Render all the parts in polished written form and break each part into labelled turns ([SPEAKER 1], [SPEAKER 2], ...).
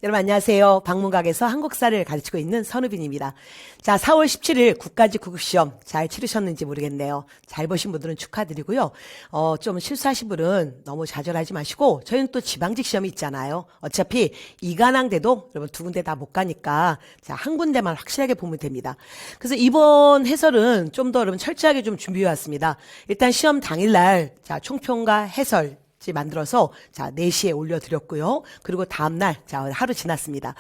[SPEAKER 1] 여러분 안녕하세요. 방문각에서 한국사를 가르치고 있는 선우빈입니다. 자, 4월 17일 국가직 구급시험 잘 치르셨는지 모르겠네요. 잘 보신 분들은 축하드리고요. 좀 실수하신 분은 너무 좌절하지 마시고 저희는 또 지방직 시험이 있잖아요. 어차피 이관왕대도 여러분 두 군데 다 못 가니까 자, 한 군데만 확실하게 보면 됩니다. 그래서 이번 해설은 좀 더 여러분 철저하게 좀 준비해 왔습니다. 일단 시험 당일날 자, 총평과 해설 만들어서 자 4시에 올려드렸고요. 그리고 다음날 자 하루 지났습니다.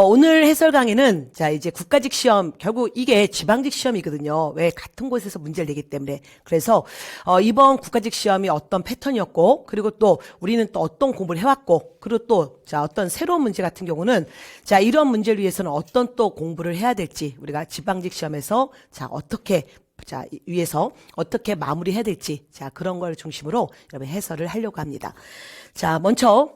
[SPEAKER 1] 오늘 해설 강의는 자 이제 국가직 시험 결국 이게 지방직 시험이거든요. 왜 같은 곳에서 문제를 내기 때문에 그래서 이번 국가직 시험이 어떤 패턴이었고 그리고 또 우리는 또 어떤 공부를 해왔고 그리고 또 자 어떤 새로운 문제 같은 경우는 자 이런 문제를 위해서는 어떤 또 공부를 해야 될지 우리가 지방직 시험에서 자 어떻게 자, 위에서 어떻게 마무리해야 될지, 자, 그런 걸 중심으로 여러분 해설을 하려고 합니다. 자, 먼저,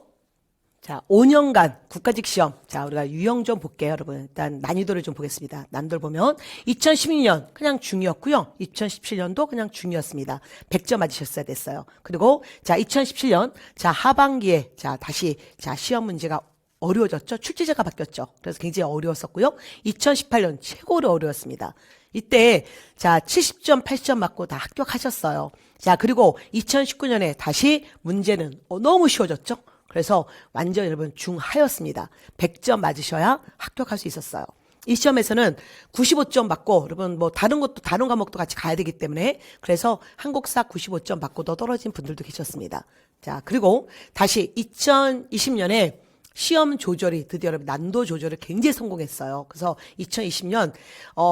[SPEAKER 1] 자, 5년간 국가직 시험. 자, 우리가 유형 좀 볼게요, 여러분. 일단 난이도를 좀 보겠습니다. 난이도를 보면 2016년 그냥 중이었고요. 2017년도 그냥 중이었습니다. 100점 맞으셨어야 됐어요. 그리고 자, 2017년 자, 하반기에 자, 다시 자, 시험 문제가 어려워졌죠. 출제자가 바뀌었죠. 그래서 굉장히 어려웠었고요. 2018년 최고로 어려웠습니다. 이때 자 70점, 80점 맞고 다 합격하셨어요. 자 그리고 2019년에 다시 문제는 너무 쉬워졌죠. 그래서 완전 여러분 중하였습니다. 100점 맞으셔야 합격할 수 있었어요. 이 시험에서는 95점 받고 여러분 뭐 다른 과목도 같이 가야 되기 때문에 그래서 한국사 95점 받고도 떨어진 분들도 계셨습니다. 자 그리고 다시 2020년에 시험 조절이 드디어 여러분 난도 조절을 굉장히 성공했어요. 그래서 2020년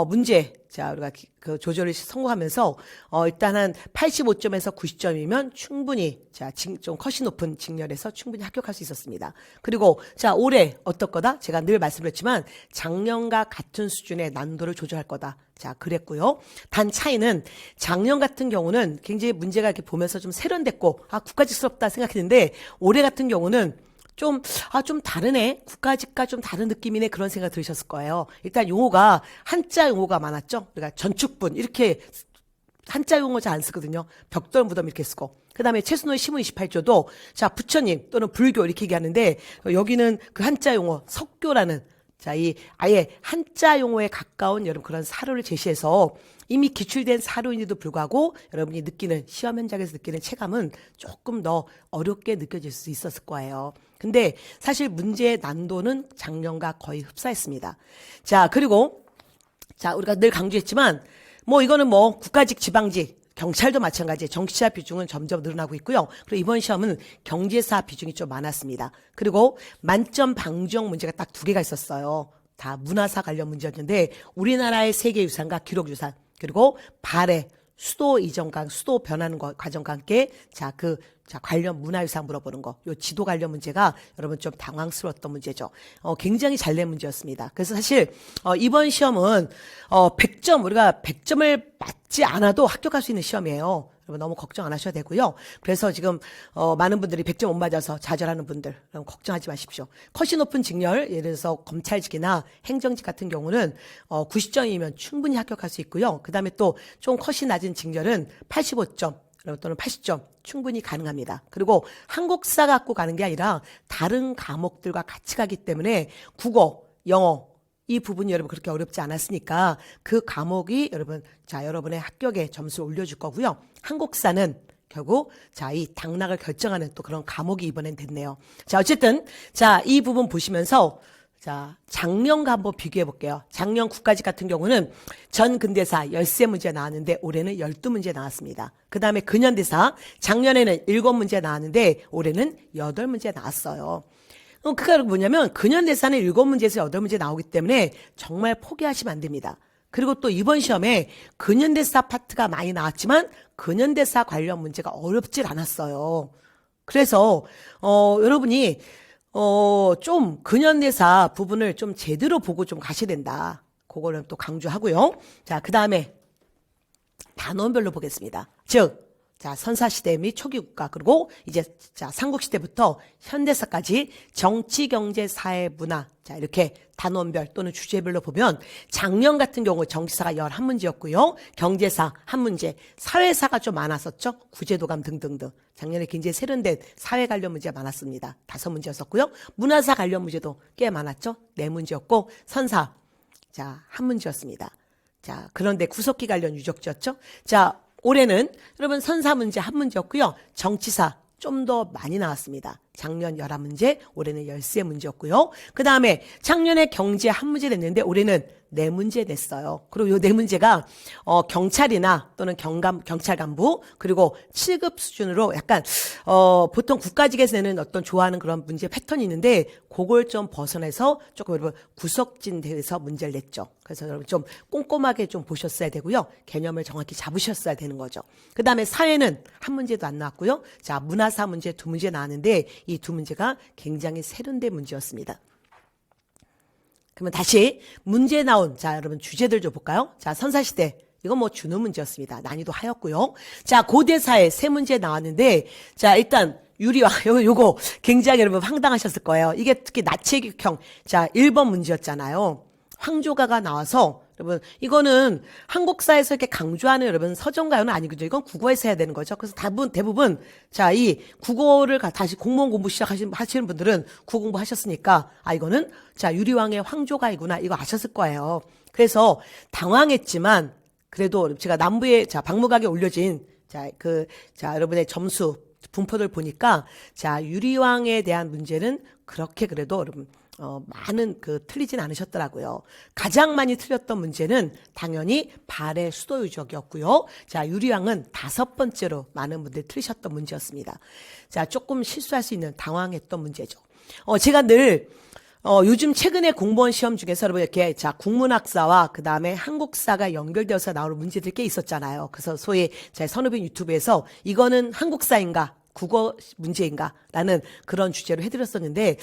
[SPEAKER 1] 문제 자 우리가 그 조절을 성공하면서 일단 한 85점에서 90점이면 충분히 자 좀 컷이 높은 직렬에서 충분히 합격할 수 있었습니다. 그리고 자 올해 어떨 거다? 제가 늘 말씀드렸지만 작년과 같은 수준의 난도를 조절할 거다. 자 그랬고요. 단 차이는 작년 같은 경우는 굉장히 문제가 이렇게 보면서 좀 세련됐고 국가직스럽다 생각했는데 올해 같은 경우는 좀 다르네. 국가직과 좀 다른 느낌이네. 그런 생각 들으셨을 거예요. 일단 용어가, 한자 용어가 많았죠. 그러니까 전축분, 이렇게 한자 용어 잘 안 쓰거든요. 벽돌 무덤 이렇게 쓰고. 그 다음에 최순호의 시문 28조도, 자, 부처님 또는 불교 이렇게 얘기하는데, 여기는 그 한자 용어, 석교라는, 자, 이 아예 한자 용어에 가까운 여러분 그런 사료를 제시해서 이미 기출된 사료인데도 불구하고 여러분이 느끼는 시험 현장에서 느끼는 체감은 조금 더 어렵게 느껴질 수 있었을 거예요. 근데 사실 문제의 난도는 작년과 거의 흡사했습니다. 자, 그리고 자, 우리가 늘 강조했지만 뭐 이거는 뭐 국가직 지방직 경찰도 마찬가지예요. 정치자 비중은 점점 늘어나고 있고요. 그리고 이번 시험은 경제사 비중이 좀 많았습니다. 그리고 만점 방정 문제가 딱 2개가 있었어요. 다 문화사 관련 문제였는데 우리나라의 세계유산과 기록유산 그리고 발해 수도 이전과 수도 변하는 과정과 함께 자 관련 문화유산 물어보는 거, 요 지도 관련 문제가 여러분 좀 당황스러웠던 문제죠. 굉장히 잘 낸 문제였습니다. 그래서 사실 이번 시험은 100점 우리가 100점을 맞지 않아도 합격할 수 있는 시험이에요. 여러분 너무 걱정 안 하셔도 되고요. 그래서 지금 많은 분들이 100점 못 맞아서 좌절하는 분들 여러분 걱정하지 마십시오. 컷이 높은 직렬 예를 들어서 검찰직이나 행정직 같은 경우는 90점이면 충분히 합격할 수 있고요. 그다음에 또 좀 컷이 낮은 직렬은 85점 또는 80점 충분히 가능합니다. 그리고 한국사 갖고 가는 게 아니라 다른 과목들과 같이 가기 때문에 국어, 영어 이 부분이 여러분 그렇게 어렵지 않았으니까 그 과목이 여러분 자 여러분의 합격에 점수를 올려줄 거고요. 한국사는 결국 자 이 당락을 결정하는 또 그런 과목이 이번엔 됐네요. 자 어쨌든 자 이 부분 보시면서 자 작년과 한번 비교해 볼게요. 작년 국가직 같은 경우는 전 근대사 13문제 나왔는데 올해는 12문제 나왔습니다. 그 다음에 근현대사 작년에는 7문제 나왔는데 올해는 8문제 나왔어요. 그게 뭐냐면 근현대사는 7문제에서 8문제 나오기 때문에 정말 포기하시면 안 됩니다. 그리고 또 이번 시험에 근현대사 파트가 많이 나왔지만 근현대사 관련 문제가 어렵질 않았어요. 그래서 여러분이 좀 근현대사 부분을 좀 제대로 보고 좀 가셔야 된다. 그거는 또 강조하고요. 자, 그 다음에 단원별로 보겠습니다. 즉 자, 선사시대 및 초기국가, 그리고 이제, 자, 삼국시대부터 현대사까지 정치, 경제, 사회, 문화, 자, 이렇게 단원별 또는 주제별로 보면 작년 같은 경우 정치사가 11문제였고요. 경제사 1문제, 사회사가 좀 많았었죠. 구제도감 등등등. 작년에 굉장히 세련된 사회 관련 문제가 많았습니다. 5문제였었고요. 문화사 관련 문제도 꽤 많았죠. 4문제였고, 선사, 자, 1문제였습니다. 자, 그런데 구석기 관련 유적지였죠. 자, 올해는 여러분 선사 문제 1문제였고요. 정치사 좀 더 많이 나왔습니다. 작년 11문제, 올해는 13문제였고요. 그 다음에 작년에 경제 1문제 냈는데 올해는 4문제 냈어요. 그리고 요 4문제가 경찰이나 또는 경찰 간부 그리고 7급 수준으로 약간 보통 국가직에서 내는 어떤 좋아하는 그런 문제 패턴이 있는데 그걸 좀 벗어나서 조금 여러분 구석진 대에서 문제를 냈죠. 그래서 여러분 좀 꼼꼼하게 좀 보셨어야 되고요. 개념을 정확히 잡으셨어야 되는 거죠. 그 다음에 사회는 1문제도 안 나왔고요. 자, 문화사 문제 2문제 나왔는데 이 2문제가 굉장히 세련된 문제였습니다. 그러면 다시 문제 나온, 자, 여러분 주제들 좀 볼까요? 자, 선사시대. 이건 뭐 준우 문제였습니다. 난이도 하였고요. 자, 고대사에 3문제 나왔는데, 자, 일단 유리왕, 요거 굉장히 여러분 황당하셨을 거예요. 이게 특히 나체격형, 자, 1번 문제였잖아요. 황조가가 나와서, 여러분, 이거는 한국사에서 이렇게 강조하는 여러분 서정가요는 아니거든요. 이건 국어에서 해야 되는 거죠. 그래서 대부분, 자, 이 국어를 다시 공무원 공부 하시는 분들은 국어 공부 하셨으니까, 아, 이거는, 자, 유리왕의 황조가이구나. 이거 아셨을 거예요. 그래서 당황했지만, 그래도 제가 남부에, 자, 박물관에 올려진, 자, 여러분의 점수, 분포들 보니까, 자, 유리왕에 대한 문제는 그렇게 그래도 여러분, 많은 틀리진 않으셨더라고요. 가장 많이 틀렸던 문제는 당연히 발해 수도 유적이었고요. 자, 유리왕은 5번째로 많은 분들이 틀리셨던 문제였습니다. 자, 조금 실수할 수 있는 당황했던 문제죠. 제가 늘 요즘 최근에 공무원 시험 중에서 여러분 이렇게 자 국문학사와 그 다음에 한국사가 연결되어서 나오는 문제들이 꽤 있었잖아요. 그래서 소위 제 선우빈 유튜브에서 이거는 한국사인가 국어 문제인가라는 그런 주제로 해드렸었는데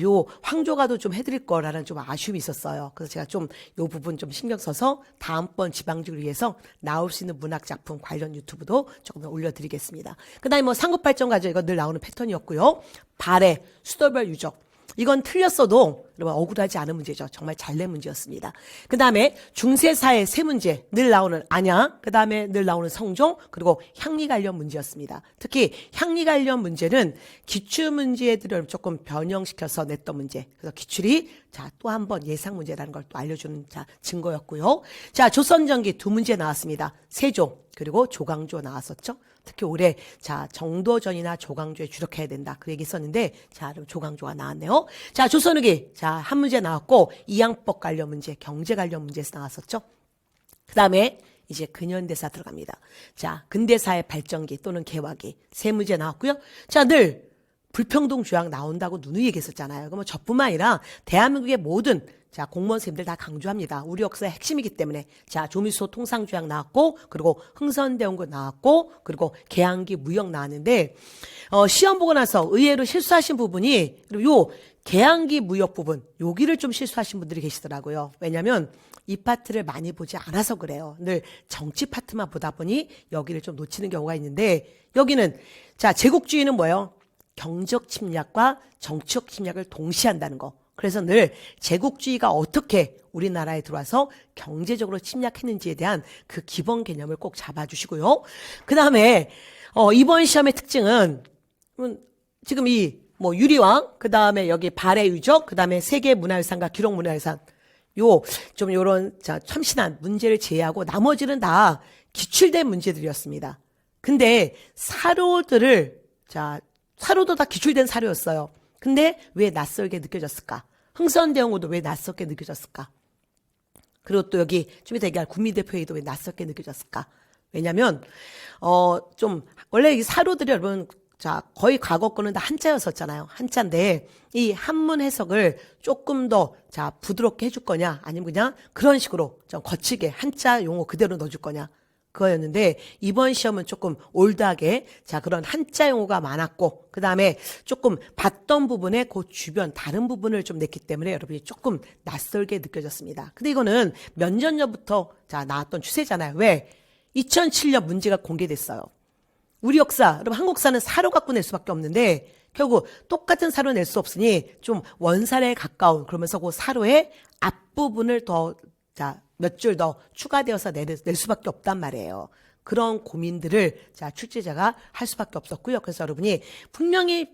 [SPEAKER 1] 요 황조가도 좀 해드릴 거라는 좀 아쉬움이 있었어요. 그래서 제가 좀 요 부분 좀 신경 써서 다음번 지방직을 위해서 나올 수 있는 문학 작품 관련 유튜브도 조금 올려드리겠습니다. 그다음에 뭐 상급발전 과정 이거 늘 나오는 패턴이었고요. 발해 수도별 유적. 이건 틀렸어도 여러분 억울하지 않은 문제죠. 정말 잘 낸 문제였습니다. 그 다음에 중세사의 3문제 늘 나오는 안양, 그 다음에 늘 나오는 성종, 그리고 향리 관련 문제였습니다. 특히 향리 관련 문제는 기출문제들을 조금 변형시켜서 냈던 문제. 그래서 기출이 자 또 한 번 예상 문제라는 걸 또 알려주는 자 증거였고요. 자, 조선전기 2문제 나왔습니다. 세조 그리고 조광조 나왔었죠. 특히 올해 자 정도전이나 조광조에 주력해야 된다 그 얘기 있었는데 자 그럼 조광조가 나왔네요. 자, 조선후기 자 1문제 나왔고 이양법 관련 문제, 경제 관련 문제에서 나왔었죠. 그 다음에 이제 근현대사 들어갑니다. 자, 근대사의 발전기 또는 개화기 3문제 나왔고요. 자, 늘 불평등 조약 나온다고 누누이 얘기했었잖아요. 그럼 저뿐만 아니라 대한민국의 모든 자, 공무원 선생님들 다 강조합니다. 우리 역사의 핵심이기 때문에. 자, 조미소 통상조약 나왔고, 그리고 흥선대원군 나왔고, 그리고 계양기 무역 나왔는데, 시험 보고 나서 의외로 실수하신 부분이, 그리고 요 계양기 무역 부분, 여기를 좀 실수하신 분들이 계시더라고요. 왜냐면, 이 파트를 많이 보지 않아서 그래요. 늘 정치 파트만 보다 보니 여기를 좀 놓치는 경우가 있는데, 여기는, 자, 제국주의는 뭐예요? 경적 침략과 정치적 침략을 동시에 한다는 거. 그래서 늘 제국주의가 어떻게 우리나라에 들어와서 경제적으로 침략했는지에 대한 그 기본 개념을 꼭 잡아주시고요. 그 다음에 이번 시험의 특징은 지금 이 뭐 유리왕, 그 다음에 여기 발해 유적, 그 다음에 세계문화유산과 기록문화유산 좀 요런 자 참신한 문제를 제외하고 나머지는 다 기출된 문제들이었습니다. 근데 사료들을 자 사료도 다 기출된 사료였어요. 근데 왜 낯설게 느껴졌을까? 흥선대원군도 왜 낯설게 느껴졌을까? 그리고 또 여기 좀 이따 얘기할 국민대표회의도 왜 낯설게 느껴졌을까? 왜냐면 좀 원래 이 사료들이 여러분 자 거의 과거 거는 다 한자였었잖아요. 한자인데 이 한문 해석을 조금 더 자 부드럽게 해줄 거냐 아니면 그냥 그런 식으로 좀 거칠게 한자 용어 그대로 넣어줄 거냐 그거였는데 이번 시험은 조금 올드하게 자 그런 한자 용어가 많았고 그 다음에 조금 봤던 부분에 그 주변 다른 부분을 좀 냈기 때문에 여러분이 조금 낯설게 느껴졌습니다. 근데 이거는 몇 년 전부터 자 나왔던 추세잖아요. 왜? 2007년 문제가 공개됐어요. 우리 역사, 여러분 한국사는 사료 갖고 낼 수밖에 없는데 결국 똑같은 사료 낼 수 없으니 좀 원산에 가까운 그러면서 그 사료의 앞부분을 더 몇 줄 더 추가되어서 낼 수밖에 없단 말이에요. 그런 고민들을 출제자가 할 수밖에 없었고요. 그래서 여러분이 분명히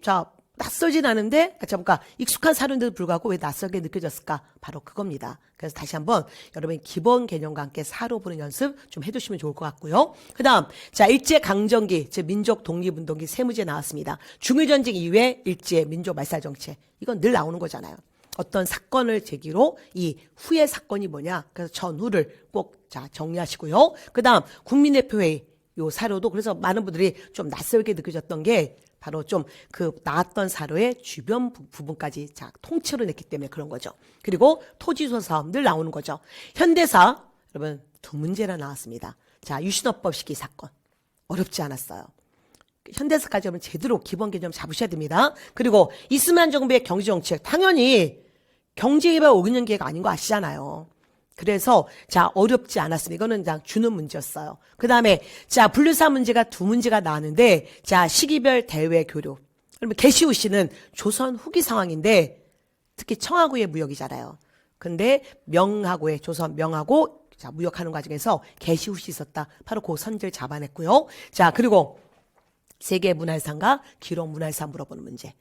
[SPEAKER 1] 낯설진 않은데 뭔가 익숙한 사료인데도 불구하고 왜 낯설게 느껴졌을까? 바로 그겁니다. 그래서 다시 한번 여러분 기본 개념과 함께 사료 보는 연습 좀 해두시면 좋을 것 같고요. 그 다음 일제강점기 즉 민족 독립운동기 세 문제 나왔습니다. 중일전쟁 이후에 일제 민족 말살 정책 이건 늘 나오는 거잖아요. 어떤 사건을 계기로 이 후의 사건이 뭐냐. 그래서 전후를 꼭 정리하시고요. 그 다음 국민대표회의 요 사료도 그래서 많은 분들이 좀 낯설게 느껴졌던 게 바로 좀 그 나왔던 사료의 주변 부분까지 통째로 냈기 때문에 그런 거죠. 그리고 토지조사 사업 늘 나오는 거죠. 현대사 여러분 두 문제나 나왔습니다. 유신헌법 시기 사건 어렵지 않았어요. 현대사까지 하면 제대로 기본 개념 잡으셔야 됩니다. 그리고 이스만 정부의 경제정책 당연히 경제개발 5개년 계획 아닌 거 아시잖아요. 그래서 어렵지 않았습니다. 이거는 그냥 주는 문제였어요. 그 다음에 분류사 문제가 두 문제가 나왔는데 시기별 대외 교류. 그러면 계시우 씨는 조선 후기 상황인데 특히 청하고의 무역이잖아요. 근데 명하고의 조선 명하고 무역하는 과정에서 계시우 씨 있었다. 바로 그 선지를 잡아냈고요. 그리고 세계 문화遺産과 기록 문화遺産 물어보는 문제.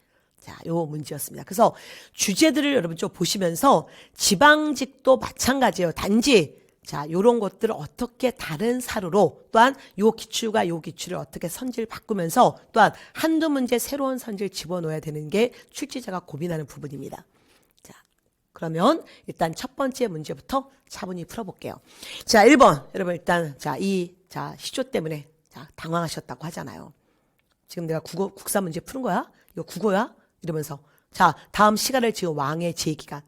[SPEAKER 1] 요 문제였습니다. 그래서 주제들을 여러분 좀 보시면서 지방직도 마찬가지예요. 단지 요런 것들을 어떻게 다른 사료로 또한 요 기출과 요 기출을 어떻게 선지를 바꾸면서 또한 한두 문제 새로운 선지를 집어넣어야 되는 게 출제자가 고민하는 부분입니다. 그러면 일단 첫 번째 문제부터 차분히 풀어볼게요. 1번 여러분 일단 시조 때문에 당황하셨다고 하잖아요. 지금 내가 국사 문제 푸는 거야? 이거 국어야? 이러면서 다음 시간을 지은 왕의 제2기간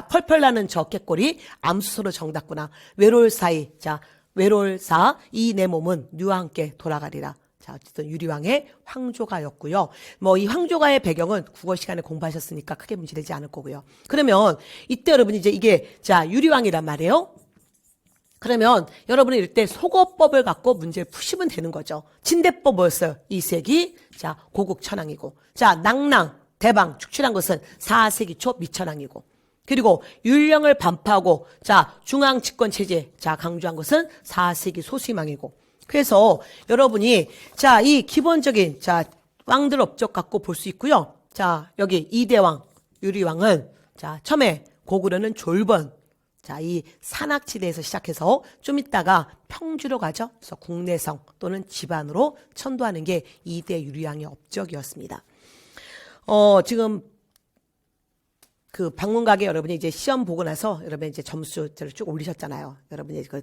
[SPEAKER 1] 펄펄 나는 저 꾀꼬리 암수소로 정답구나 외로울 사이 외로울사 이 내 몸은 누와 함께 돌아가리라. 어쨌든 유리왕의 황조가였고요. 이 황조가의 배경은 국어 시간에 공부하셨으니까 크게 문제되지 않을 거고요. 그러면 이때 여러분이 이게 유리왕이란 말이에요. 그러면 여러분이 이럴 때 속어법을 갖고 문제를 푸시면 되는 거죠. 진대법 뭐였어요? 이세기 고국 천왕이고 낭랑 대방 축출한 것은 4세기 초 미천왕이고 그리고 율령을 반파하고 중앙 집권 체제 강조한 것은 4세기 소수희망이고 그래서 여러분이 이 기본적인 왕들 업적 갖고 볼 수 있고요. 여기 이대왕 유리왕은 처음에 고구려는 졸번 이 산악지대에서 시작해서 좀 있다가 평주로 가죠. 그래서 국내성 또는 집안으로 천도하는 게 이대 유리왕의 업적이었습니다. 지금 그 방문가게 여러분이 이제 시험 보고 나서 여러분이 이제 점수를 쭉 올리셨잖아요. 여러분이 그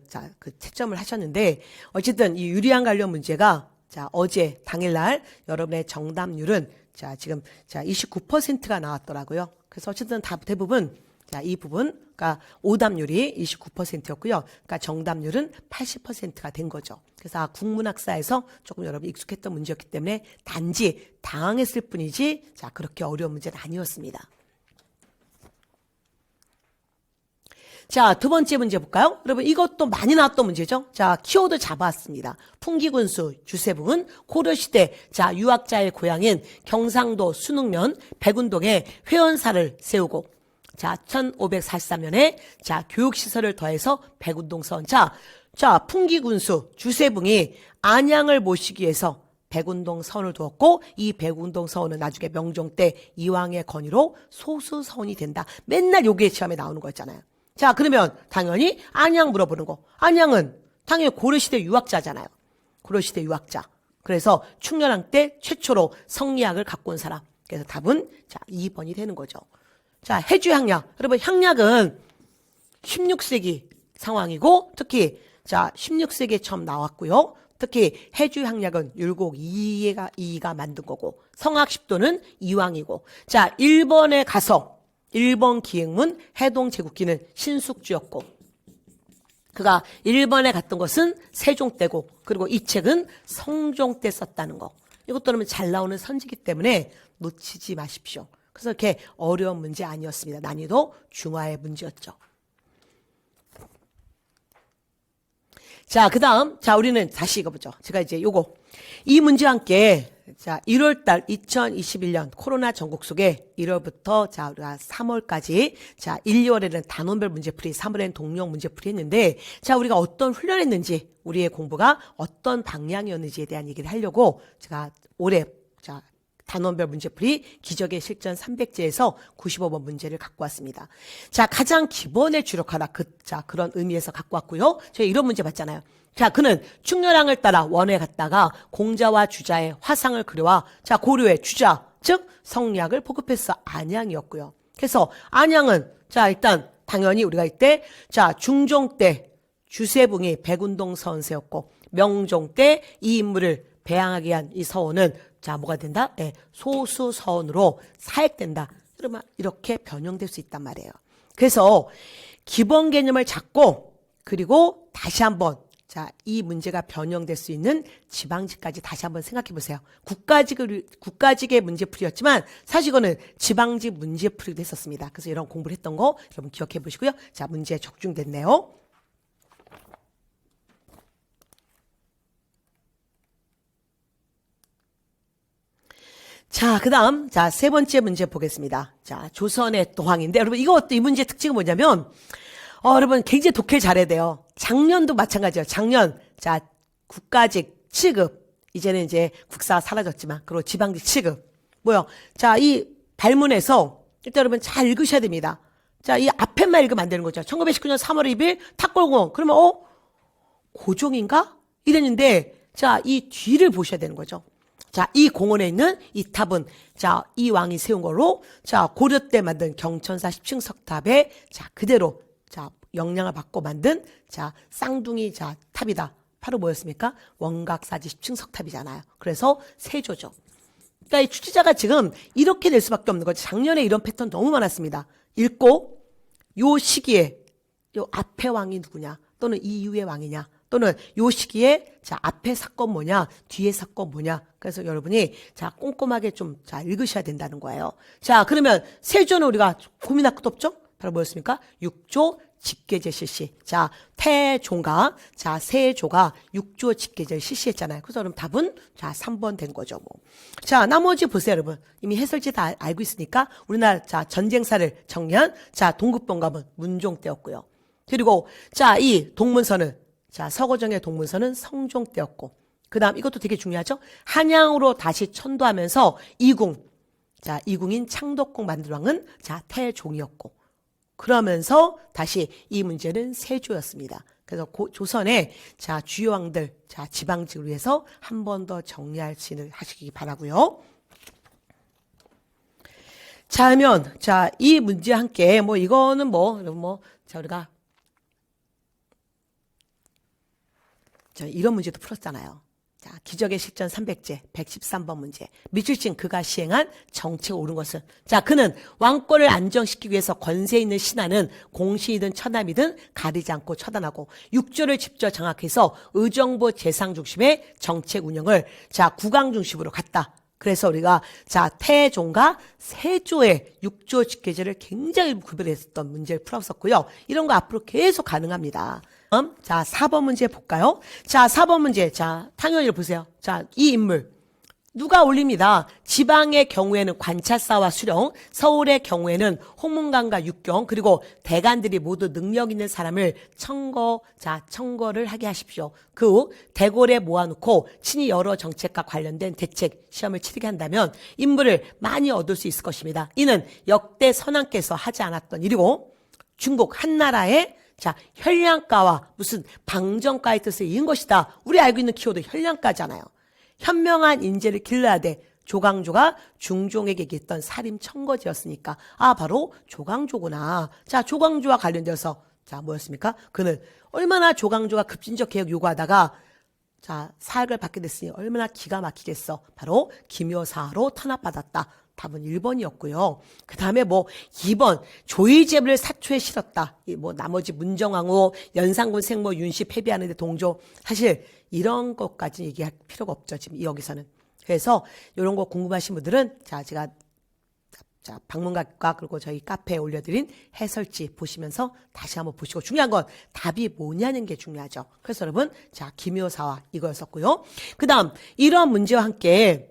[SPEAKER 1] 채점을 하셨는데 어쨌든 이 유리왕 관련 문제가 어제 당일날 여러분의 정답률은 지금 29%가 나왔더라고요. 그래서 어쨌든 대부분 이 부분 그러니까 오답률이 29%였고요. 그러니까 정답률은 80%가 된 거죠. 그래서 국문학사에서 조금 여러분 익숙했던 문제였기 때문에 단지 당황했을 뿐이지 그렇게 어려운 문제는 아니었습니다. 두 번째 문제 볼까요? 여러분 이것도 많이 나왔던 문제죠. 키워드 잡아왔습니다. 풍기군수 주세붕은 고려시대 유학자의 고향인 경상도 순흥면 백운동에 회원사를 세우고 1543년에 교육시설을 더해서 백운동서원 풍기군수 주세붕이 안양을 모시기 위해서 백운동서원을 두었고 이 백운동서원은 나중에 명종 때 이왕의 건의로 소수서원이 된다. 맨날 요게 시험에 나오는 거였잖아요. 그러면 당연히 안양 물어보는 거. 안양은 당연히 고려시대 유학자잖아요. 고려시대 유학자. 그래서 충렬왕 때 최초로 성리학을 갖고 온 사람. 그래서 답은 2번이 되는 거죠. 해주향약. 여러분 향약은 16세기 상황이고 특히 16세기에 처음 나왔고요. 특히 해주향약은 율곡 이이가 만든 거고 성학십도는 이왕이고 일본에 가서 일본 기행문 해동제국기는 신숙주였고 그가 일본에 갔던 것은 세종 때고 그리고 이 책은 성종 때 썼다는 거. 이것도 그러면 잘 나오는 선지기 때문에 놓치지 마십시오. 그래서 이렇게 어려운 문제 아니었습니다. 난이도 중하의 문제였죠. 그 다음 우리는 다시 읽어보죠. 제가 이제 요거 이 문제와 함께 자, 1월 달 2021년 코로나 전국 속에 1월부터 자, 우리가 3월까지 자, 1, 2월에는 단원별 문제풀이, 3월에는 동력 문제풀이 했는데 자, 우리가 어떤 훈련했는지, 우리의 공부가 어떤 방향이었는지에 대한 얘기를 하려고 제가 올해 자, 단원별 문제풀이 기적의 실전 300제에서 95번 문제를 갖고 왔습니다. 자, 가장 기본에 주력하라. 자, 그런 의미에서 갖고 왔고요. 저희 이런 문제 봤잖아요. 자, 그는 충렬항을 따라 원에 갔다가 공자와 주자의 화상을 그려와 자, 고려의 주자, 즉 성리학을 포급해서 안양이었고요. 그래서 안양은 자, 일단 당연히 우리가 이때 자, 중종 때 주세붕이 백운동 서원세였고 명종 때 이 인물을 배양하게 한 이 서원은 자, 뭐가 된다? 네, 소수서원으로 사액된다. 그러면 이렇게 변형될 수 있단 말이에요. 그래서 기본 개념을 잡고 그리고 다시 한번 자, 이 문제가 변형될 수 있는 지방직까지 다시 한번 생각해 보세요. 국가직의 문제풀이였지만 사실 이거는 지방직 문제풀이도 했었습니다. 그래서 이런 공부를 했던 거 여러분 기억해 보시고요. 자, 문제 적중됐네요. 자, 그 다음, 자, 세 번째 문제 보겠습니다. 자, 조선의 도항인데, 여러분, 이 문제의 특징은 뭐냐면, 여러분, 굉장히 독해를 잘해야 돼요. 작년도 마찬가지예요. 작년, 자, 국가직 취급. 이제는 이제 국사 사라졌지만, 그리고 지방직 취급. 뭐요? 자, 이 발문에서, 일단 여러분 잘 읽으셔야 됩니다. 자, 이 앞에만 읽으면 안 되는 거죠. 1919년 3월 2일 탁골공. 그러면, 고종인가? 이랬는데, 자, 이 뒤를 보셔야 되는 거죠. 자, 이 공원에 있는 이 탑은, 자, 이 왕이 세운 거로, 자, 고려 때 만든 경천사 10층 석탑에, 자, 그대로, 자, 영향을 받고 만든, 자, 쌍둥이, 자, 탑이다. 바로 뭐였습니까? 원각사지 10층 석탑이잖아요. 그래서 세조죠. 그러니까 이 출제자가 지금 이렇게 될 수밖에 없는 거죠. 작년에 이런 패턴 너무 많았습니다. 읽고, 요 시기에, 요 앞에 왕이 누구냐, 또는 이 이후의 왕이냐, 또는 요 시기에 자, 앞에 사건 뭐냐, 뒤에 사건 뭐냐. 그래서 여러분이 자, 꼼꼼하게 좀 자, 읽으셔야 된다는 거예요. 자, 그러면 세조는 우리가 고민할 것도 없죠? 바로 뭐였습니까? 6조 직계제 실시. 자, 태종가, 자, 세조가 6조 직계제를 실시했잖아요. 그래서 그럼 답은 자, 3번 된 거죠, 뭐. 자, 나머지 보세요, 여러분. 이미 해설지 다 알고 있으니까 우리나라 자, 전쟁사를 정리한 자, 동국병감은 문종 때였고요. 그리고 자, 이 동문서는 자, 서고정의 동문서는 성종 때였고, 그 다음 이것도 되게 중요하죠. 한양으로 다시 천도하면서 이궁, 자, 이궁인 창덕궁 만들 왕은 자, 태종이었고, 그러면서 다시 이 문제는 세조였습니다. 그래서 조선의 자, 주요 왕들, 자, 지방직을 위해서 한 번 더 하시기 바라고요. 자, 그러면 자, 이 문제와 함께 뭐 이거는 자, 우리가 자, 이런 문제도 풀었잖아요. 자, 기적의 실전 300제 113번 문제. 미술신 그가 시행한 정책을 옳은 것은 자, 그는 왕권을 안정시키기 위해서 권세 있는 신하는 공신이든 처남이든 가리지 않고 처단하고 육조를 직접 장악해서 의정부 재상 중심의 정책 운영을 자, 국왕 중심으로 갔다. 그래서 우리가 자, 태종과 세조의 육조 직계제를 굉장히 구별했었던 문제를 풀었었고요. 이런 거 앞으로 계속 가능합니다. 자, 4번 문제 볼까요? 자, 4번 문제. 자, 탕현이를 보세요. 자, 이 인물. 누가 올립니다. 지방의 경우에는 관찰사와 수령, 서울의 경우에는 홍문관과 육경, 그리고 대관들이 모두 능력 있는 사람을 청거를 하게 하십시오. 그 후 대궐에 모아놓고 친히 여러 정책과 관련된 대책 시험을 치르게 한다면 인물을 많이 얻을 수 있을 것입니다. 이는 역대 선왕께서 하지 않았던 일이고 중국 한나라의 자, 혈량가와 무슨 방정가의 뜻을 이은 것이다. 우리 알고 있는 키워드 혈량가잖아요. 현명한 인재를 길러야 돼. 조광조가 중종에게 얘기했던 살림 청거지였으니까 바로 조광조구나. 자, 조광조와 관련돼서 자, 뭐였습니까? 그는 얼마나 조광조가 급진적 개혁 요구하다가 자, 사학을 받게 됐으니 얼마나 기가 막히겠어. 바로 기묘사로 탄압받았다. 답은 1번이었고요. 그 다음에 2번 조의제를 사초에 실었다. 나머지 문정왕후, 연산군 생모 윤씨 패배하는데 동조. 사실 이런 것까지 얘기할 필요가 없죠. 지금 여기서는. 그래서 이런 거 궁금하신 분들은 자, 제가 자, 방문각과 그리고 저희 카페에 올려드린 해설지 보시면서 다시 한번 보시고 중요한 건 답이 뭐냐는 게 중요하죠. 그래서 여러분, 자, 기묘사화 이거였었고요. 그 다음, 이러한 문제와 함께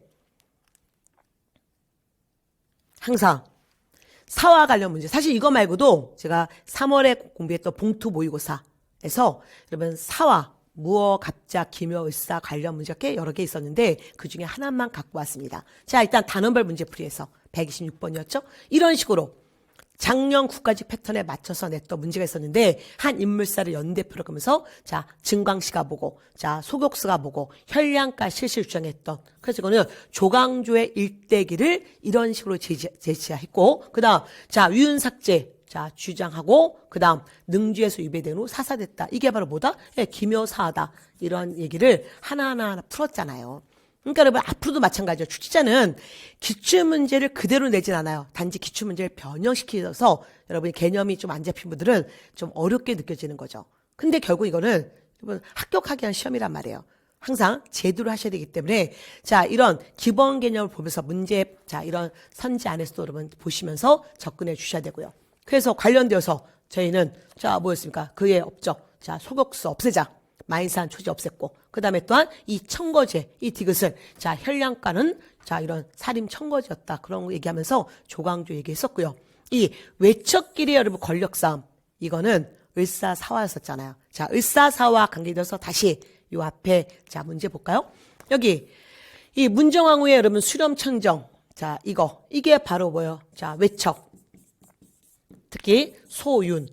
[SPEAKER 1] 항상 사와 관련 문제. 사실 이거 말고도 제가 3월에 공부했던 봉투 모의고사에서 여러분 사와, 무어, 갑자, 기묘, 을사 관련 문제가 꽤 여러 개 있었는데 그 중에 하나만 갖고 왔습니다. 자, 일단 단원별 문제풀이에서 126번이었죠. 이런 식으로 작년 국가직 패턴에 맞춰서 냈던 문제가 있었는데 한 인물사를 연대표로 그러면서 자, 증광씨가 보고 자, 소격수가 보고 혈량가 실실 주장했던 그래서 이거는 조광조의 일대기를 이런 식으로 제시했고 그다음 자, 유윤삭제 자, 주장하고 그다음 능주에서 유배된 후 사사됐다. 이게 바로 뭐다? 예, 기묘사하다. 이런 얘기를 하나하나 풀었잖아요. 그러니까 여러분 앞으로도 마찬가지죠. 출제자는 기출문제를 그대로 내진 않아요. 단지 기출문제를 변형시켜서 여러분이 개념이 좀 안 잡힌 분들은 좀 어렵게 느껴지는 거죠. 근데 결국 이거는 여러분 합격하기 위한 시험이란 말이에요. 항상 제대로 하셔야 되기 때문에 자 이런 기본 개념을 보면서 문제 자 이런 선지 안에서도 여러분 보시면서 접근해 주셔야 되고요. 그래서 관련되어서 저희는 자 뭐였습니까? 그의 업적 자 소격수 없애자. 마인산 초지 없앴고 그 다음에 또한 이 청거제 이 디귿을 자 혈량가는 자 이런 살인 청거제였다 그런 거 얘기하면서 조광조 얘기했었고요. 이 외척끼리 여러분 권력싸움 이거는 을사사화였었잖아요. 자 을사사화 관계돼서 다시 요 앞에 자 문제 볼까요? 여기 이 문정왕후의 여러분 수렴청정 자 이게 바로 뭐예요? 자 외척 특히 소윤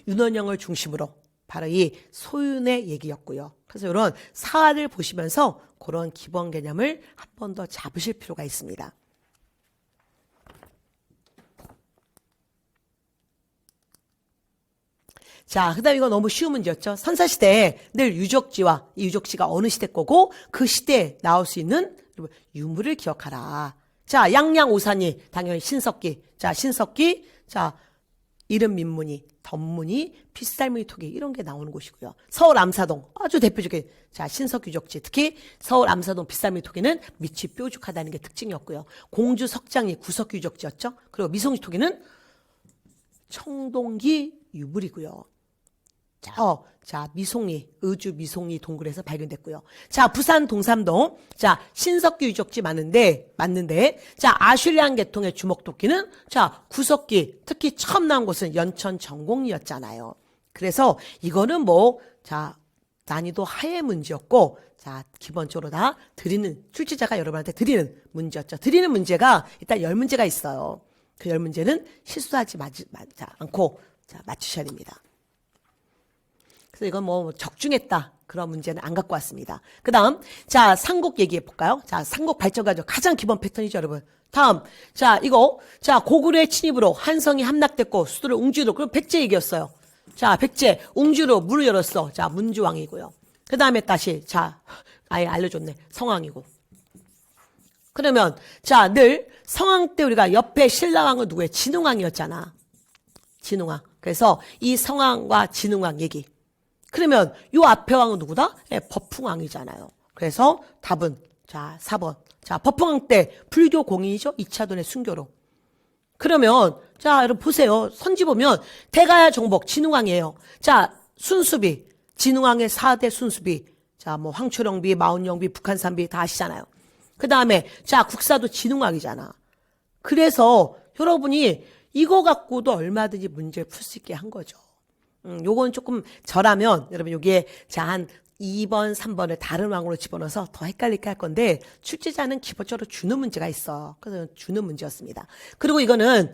[SPEAKER 1] 윤원영을 중심으로 바로 이 소윤의 얘기였고요. 그래서 이런 사화를 보시면서 그런 기본 개념을 한 번 더 잡으실 필요가 있습니다. 자, 그 다음 이거 너무 쉬운 문제였죠. 선사시대에 늘 유적지와 이 유적지가 어느 시대 거고 그 시대에 나올 수 있는 유물을 기억하라. 자, 양양오산이 당연히 신석기. 자, 신석기. 자, 이름 민문이, 덤문이, 핏살무늬 토기 이런 게 나오는 곳이고요. 서울 암사동 아주 대표적인 자 신석 유적지 특히 서울 암사동 핏살무늬 토기는 밑이 뾰족하다는 게 특징이었고요. 공주 석장이 구석 유적지였죠. 그리고 미송지 토기는 청동기 유물이고요. 자, 미송리, 의주 미송리 동굴에서 발견됐고요. 자, 부산 동삼동, 자, 신석기 유적지 맞는데, 자, 아슐리안 계통의 주먹도끼는, 자, 구석기, 특히 처음 나온 곳은 연천 정곡리였잖아요. 그래서 이거는 뭐, 자, 난이도 하의 문제였고, 자, 기본적으로 다 출제자가 여러분한테 드리는 문제였죠. 드리는 문제가 일단 10문제가 있어요. 그 10문제는 실수하지 않고, 자, 맞추셔야 됩니다. 그래서 이건 뭐 적중했다. 그런 문제는 안 갖고 왔습니다. 그 다음, 자, 삼국 얘기해 볼까요? 자, 삼국 발전과정 가장 기본 패턴이죠, 여러분. 다음, 자, 이거, 자, 고구려의 침입으로 한성이 함락됐고 수도를 웅주로, 그럼 백제 얘기였어요. 자, 백제, 웅주로 문을 열었어. 자, 문주왕이고요. 그 다음에 다시, 자, 아예 알려줬네. 성왕이고. 그러면, 자, 늘 성왕 때 우리가 옆에 신라왕은 누구예요? 진흥왕이었잖아. 진흥왕. 그래서 이 성왕과 진흥왕 얘기. 그러면 요 앞에 왕은 누구다? 네, 법흥왕이잖아요. 그래서 답은 자 4번. 자 법흥왕 때 불교 공인이죠. 2차돈의 순교로. 그러면 자 여러분 보세요. 선지 보면 대가야 정복 진흥왕이에요. 자 순수비 진흥왕의 4대 순수비. 자 뭐 황초령비, 마운영비, 북한산비 다 아시잖아요. 그 다음에 자 국사도 진흥왕이잖아. 그래서 여러분이 이거 갖고도 얼마든지 문제를 풀 수 있게 한 거죠. 요건 조금 저라면 여러분 여기에 자 한 2번, 3번을 다른 왕으로 집어넣어서 더 헷갈리게 할 건데 출제자는 기본적으로 주는 문제가 있어. 그래서 주는 문제였습니다. 그리고 이거는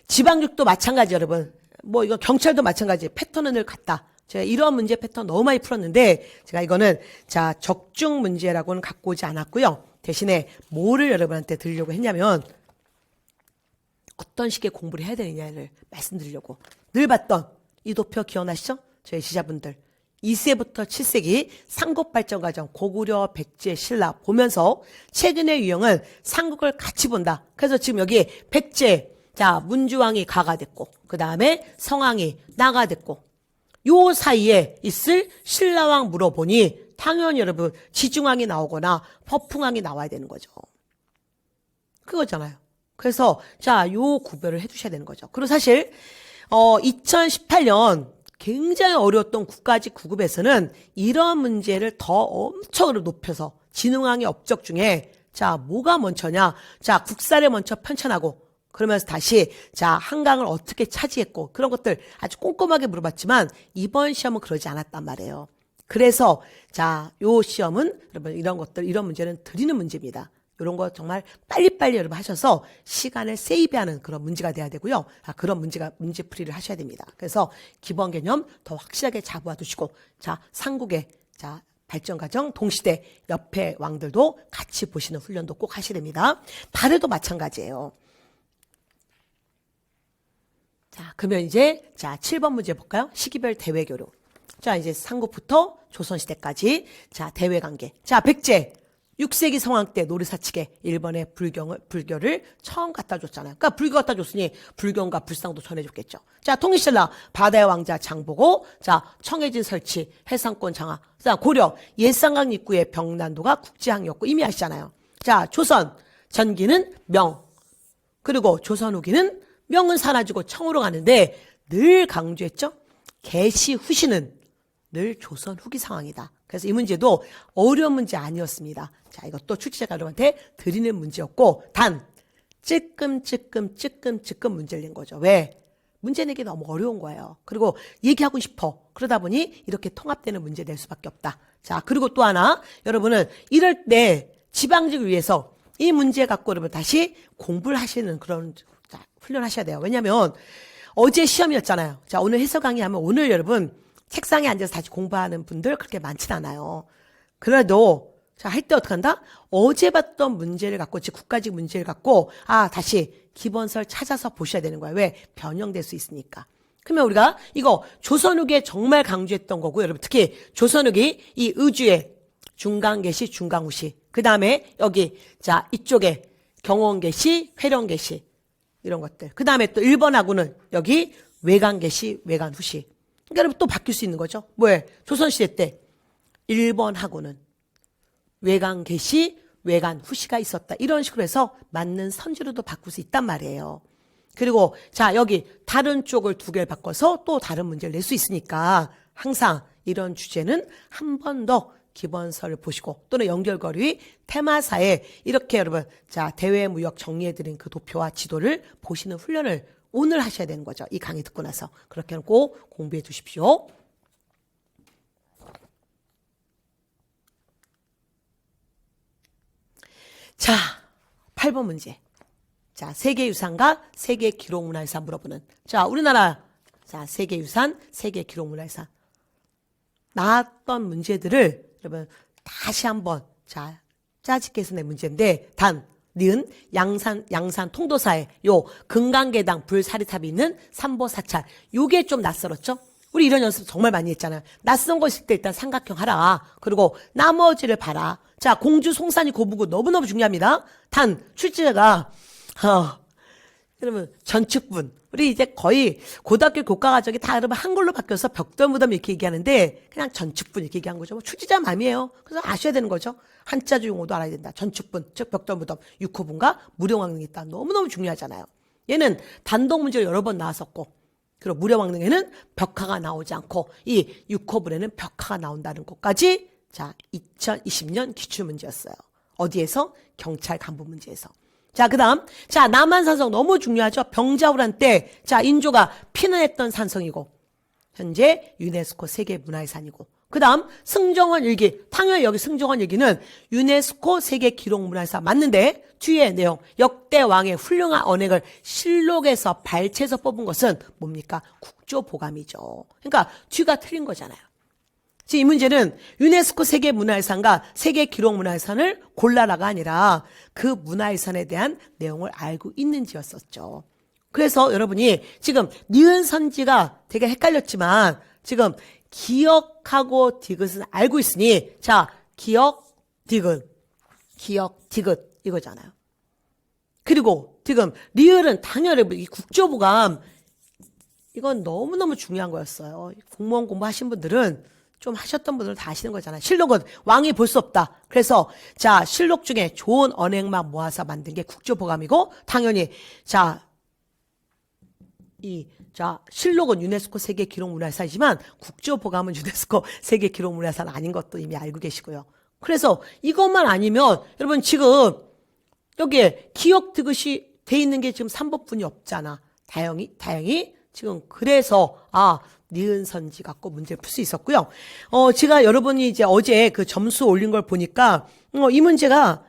[SPEAKER 1] 지방육도 마찬가지 여러분. 뭐 이거 경찰도 마찬가지. 패턴은 늘 같다. 제가 이런 문제 패턴 너무 많이 풀었는데 제가 이거는 자 적중 문제라고는 갖고 오지 않았고요. 대신에 뭐를 여러분한테 드리려고 했냐면 어떤 식의 공부를 해야 되느냐를 말씀드리려고 늘 봤던 이 도표 기억나시죠? 저희 지자분들 2세부터 7세기 삼국 발전 과정 고구려, 백제, 신라 보면서 최근의 유형은 삼국을 같이 본다. 그래서 지금 여기 백제 자 문주왕이 가가 됐고 그 다음에 성왕이 나가 됐고 요 사이에 있을 신라왕 물어보니 당연히 여러분 지중왕이 나오거나 법흥왕이 나와야 되는 거죠. 그거잖아요. 그래서 자, 요 구별을 해주셔야 되는 거죠. 그리고 사실 2018년 굉장히 어려웠던 국가직 9급에서는 이런 문제를 더 엄청 높여서 지능왕의 업적 중에 자, 뭐가 먼저냐? 자, 국사를 먼저 편찬하고 그러면서 다시 자, 한강을 어떻게 차지했고 그런 것들 아주 꼼꼼하게 물어봤지만 이번 시험은 그러지 않았단 말이에요. 그래서 자, 요 시험은 여러분 이런 것들 이런 문제는 드리는 문제입니다. 이런 거 정말 빨리빨리 여러분 하셔서 시간을 세이브하는 그런 문제가 돼야 되고요. 그런 문제풀이를 하셔야 됩니다. 그래서 기본 개념 더 확실하게 잡아 두시고 자, 삼국의 자, 발전 과정, 동시대 옆에 왕들도 같이 보시는 훈련도 꼭 하셔야 됩니다. 발에도 마찬가지예요. 자, 그러면 이제 자, 7번 문제 볼까요? 시기별 대외 교류. 자, 이제 삼국부터 조선시대까지 자, 대외 관계. 자, 백제 6세기 성황 때 노르사측에 일본의 불교를 처음 갖다 줬잖아요. 그러니까 불교 갖다 줬으니 불교과 불상도 전해줬겠죠. 자, 통일신라 바다의 왕자 장보고, 자, 청해진 설치, 해상권 장악. 자, 고려 예산강 입구의 병난도가 국제항이었고 이미 아시잖아요. 자, 조선 전기는 명, 그리고 조선 후기는 명은 사라지고 청으로 가는데 늘 강조했죠. 개시 후시는 늘 조선 후기 상황이다. 그래서 이 문제도 어려운 문제 아니었습니다. 자, 이것도 출제자가 여러분한테 드리는 문제였고 단 찔끔찔끔 문제를 낸 거죠. 왜? 문제 내기 너무 어려운 거예요. 그리고 얘기하고 싶어. 그러다 보니 이렇게 통합되는 문제 낼 수밖에 없다. 자, 그리고 또 하나 여러분은 이럴 때 지방직을 위해서 이 문제 갖고 여러분 다시 공부를 하시는 그런 자, 훈련하셔야 돼요. 왜냐하면 어제 시험이었잖아요. 자, 오늘 해설 강의하면 오늘 여러분 책상에 앉아서 다시 공부하는 분들 그렇게 많진 않아요. 그래도 자, 할 때 어떻게 한다? 어제 봤던 문제를 갖고 즉 국가직 문제를 갖고 다시 기본설 찾아서 보셔야 되는 거예요. 왜? 변형될 수 있으니까. 그러면 우리가 이거 조선 후기에 정말 강조했던 거고 여러분 특히 조선 후기 이 의주의 중강계시 중강후시 그다음에 여기 자 이쪽에 경원계시 회령계시 이런 것들. 그다음에 또 1번하고는 여기 외관계시 외관후시. 그러니까 여러분 또 바뀔 수 있는 거죠. 뭐에? 조선시대 때 1번하고는 외관계시 외관후시가 있었다. 이런 식으로 해서 맞는 선지로도 바꿀 수 있단 말이에요. 그리고 자 여기 다른 쪽을 두 개를 바꿔서 또 다른 문제를 낼 수 있으니까 항상 이런 주제는 한 번 더 기본서를 보시고 또는 연결고리 테마사에 이렇게 여러분 자 대외무역 정리해드린 그 도표와 지도를 보시는 훈련을 오늘 하셔야 되는 거죠. 이 강의 듣고 나서 그렇게 꼭 공부해 두십시오. 자, 8번 문제. 자, 세계유산과 세계기록문화유산 물어보는. 자, 우리나라 자 세계유산, 세계기록문화유산 나왔던 문제들을 여러분 다시 한번 자 짜집게 낸 문제인데 단 니은 양산 통도사에 요 금강계당 불사리탑이 있는 삼보사찰 요게 좀 낯설었죠? 우리 이런 연습 정말 많이 했잖아요. 낯선 거 있을 때 일단 삼각형 하라. 그리고 나머지를 봐라. 자, 공주 송산이 고부고 너무너무 중요합니다. 단 출제자가 여러분 전축분 우리 이제 거의 고등학교 교과과정이 다 여러분 한글로 바뀌어서 벽돌무덤 이렇게 얘기하는데 그냥 전축분 이렇게 얘기한 거죠. 출제자 마음이에요. 그래서 아셔야 되는 거죠. 한자주 용어도 알아야 된다. 전축분 즉 벽돌무덤 6호분과 무령왕릉이 있다. 너무너무 중요하잖아요. 얘는 단독 문제로 여러 번 나왔었고 그리고 무령왕릉에는 벽화가 나오지 않고 이 6호분에는 벽화가 나온다는 것까지 자 2020년 기출문제였어요. 어디에서? 경찰 간부 문제에서. 자, 그 다음. 자, 남한산성 너무 중요하죠. 병자호란 때, 자, 인조가 피난했던 산성이고, 현재 유네스코 세계문화유산이고, 그 다음, 승정원 일기. 당연히 여기 승정원 일기는 유네스코 세계기록문화유산 맞는데, 뒤에 내용, 역대 왕의 훌륭한 언행을 실록에서 발췌해서 뽑은 것은 뭡니까? 국조보감이죠. 그러니까, 뒤가 틀린 거잖아요. 지금 이 문제는 유네스코 세계문화유산과 세계기록문화유산을 골라라가 아니라 그 문화유산에 대한 내용을 알고 있는지였었죠. 그래서 여러분이 지금 니은 선지가 되게 헷갈렸지만 지금 기억하고 디귿은 알고 있으니 자 기억 디귿 이거잖아요. 그리고 지금 리을은 당연히 이 국조보감 이건 너무너무 중요한 거였어요. 공무원 공부하신 분들은 좀 하셨던 분들은 다 아시는 거잖아요. 실록은 왕이 볼 수 없다. 그래서 자, 실록 중에 좋은 언행만 모아서 만든 게 국조보감이고, 당연히 자, 실록은 유네스코 세계 기록 문화유산이지만 국조보감은 유네스코 세계 기록 문화유산 아닌 것도 이미 알고 계시고요. 그래서 이것만 아니면 여러분 지금 여기에 기억 드것이 돼 있는 게 지금 3법분이 없잖아. 다행히 지금 그래서 니은 선지 갖고 문제를 풀 수 있었고요. 제가 여러분이 이제 어제 그 점수 올린 걸 보니까 이 문제가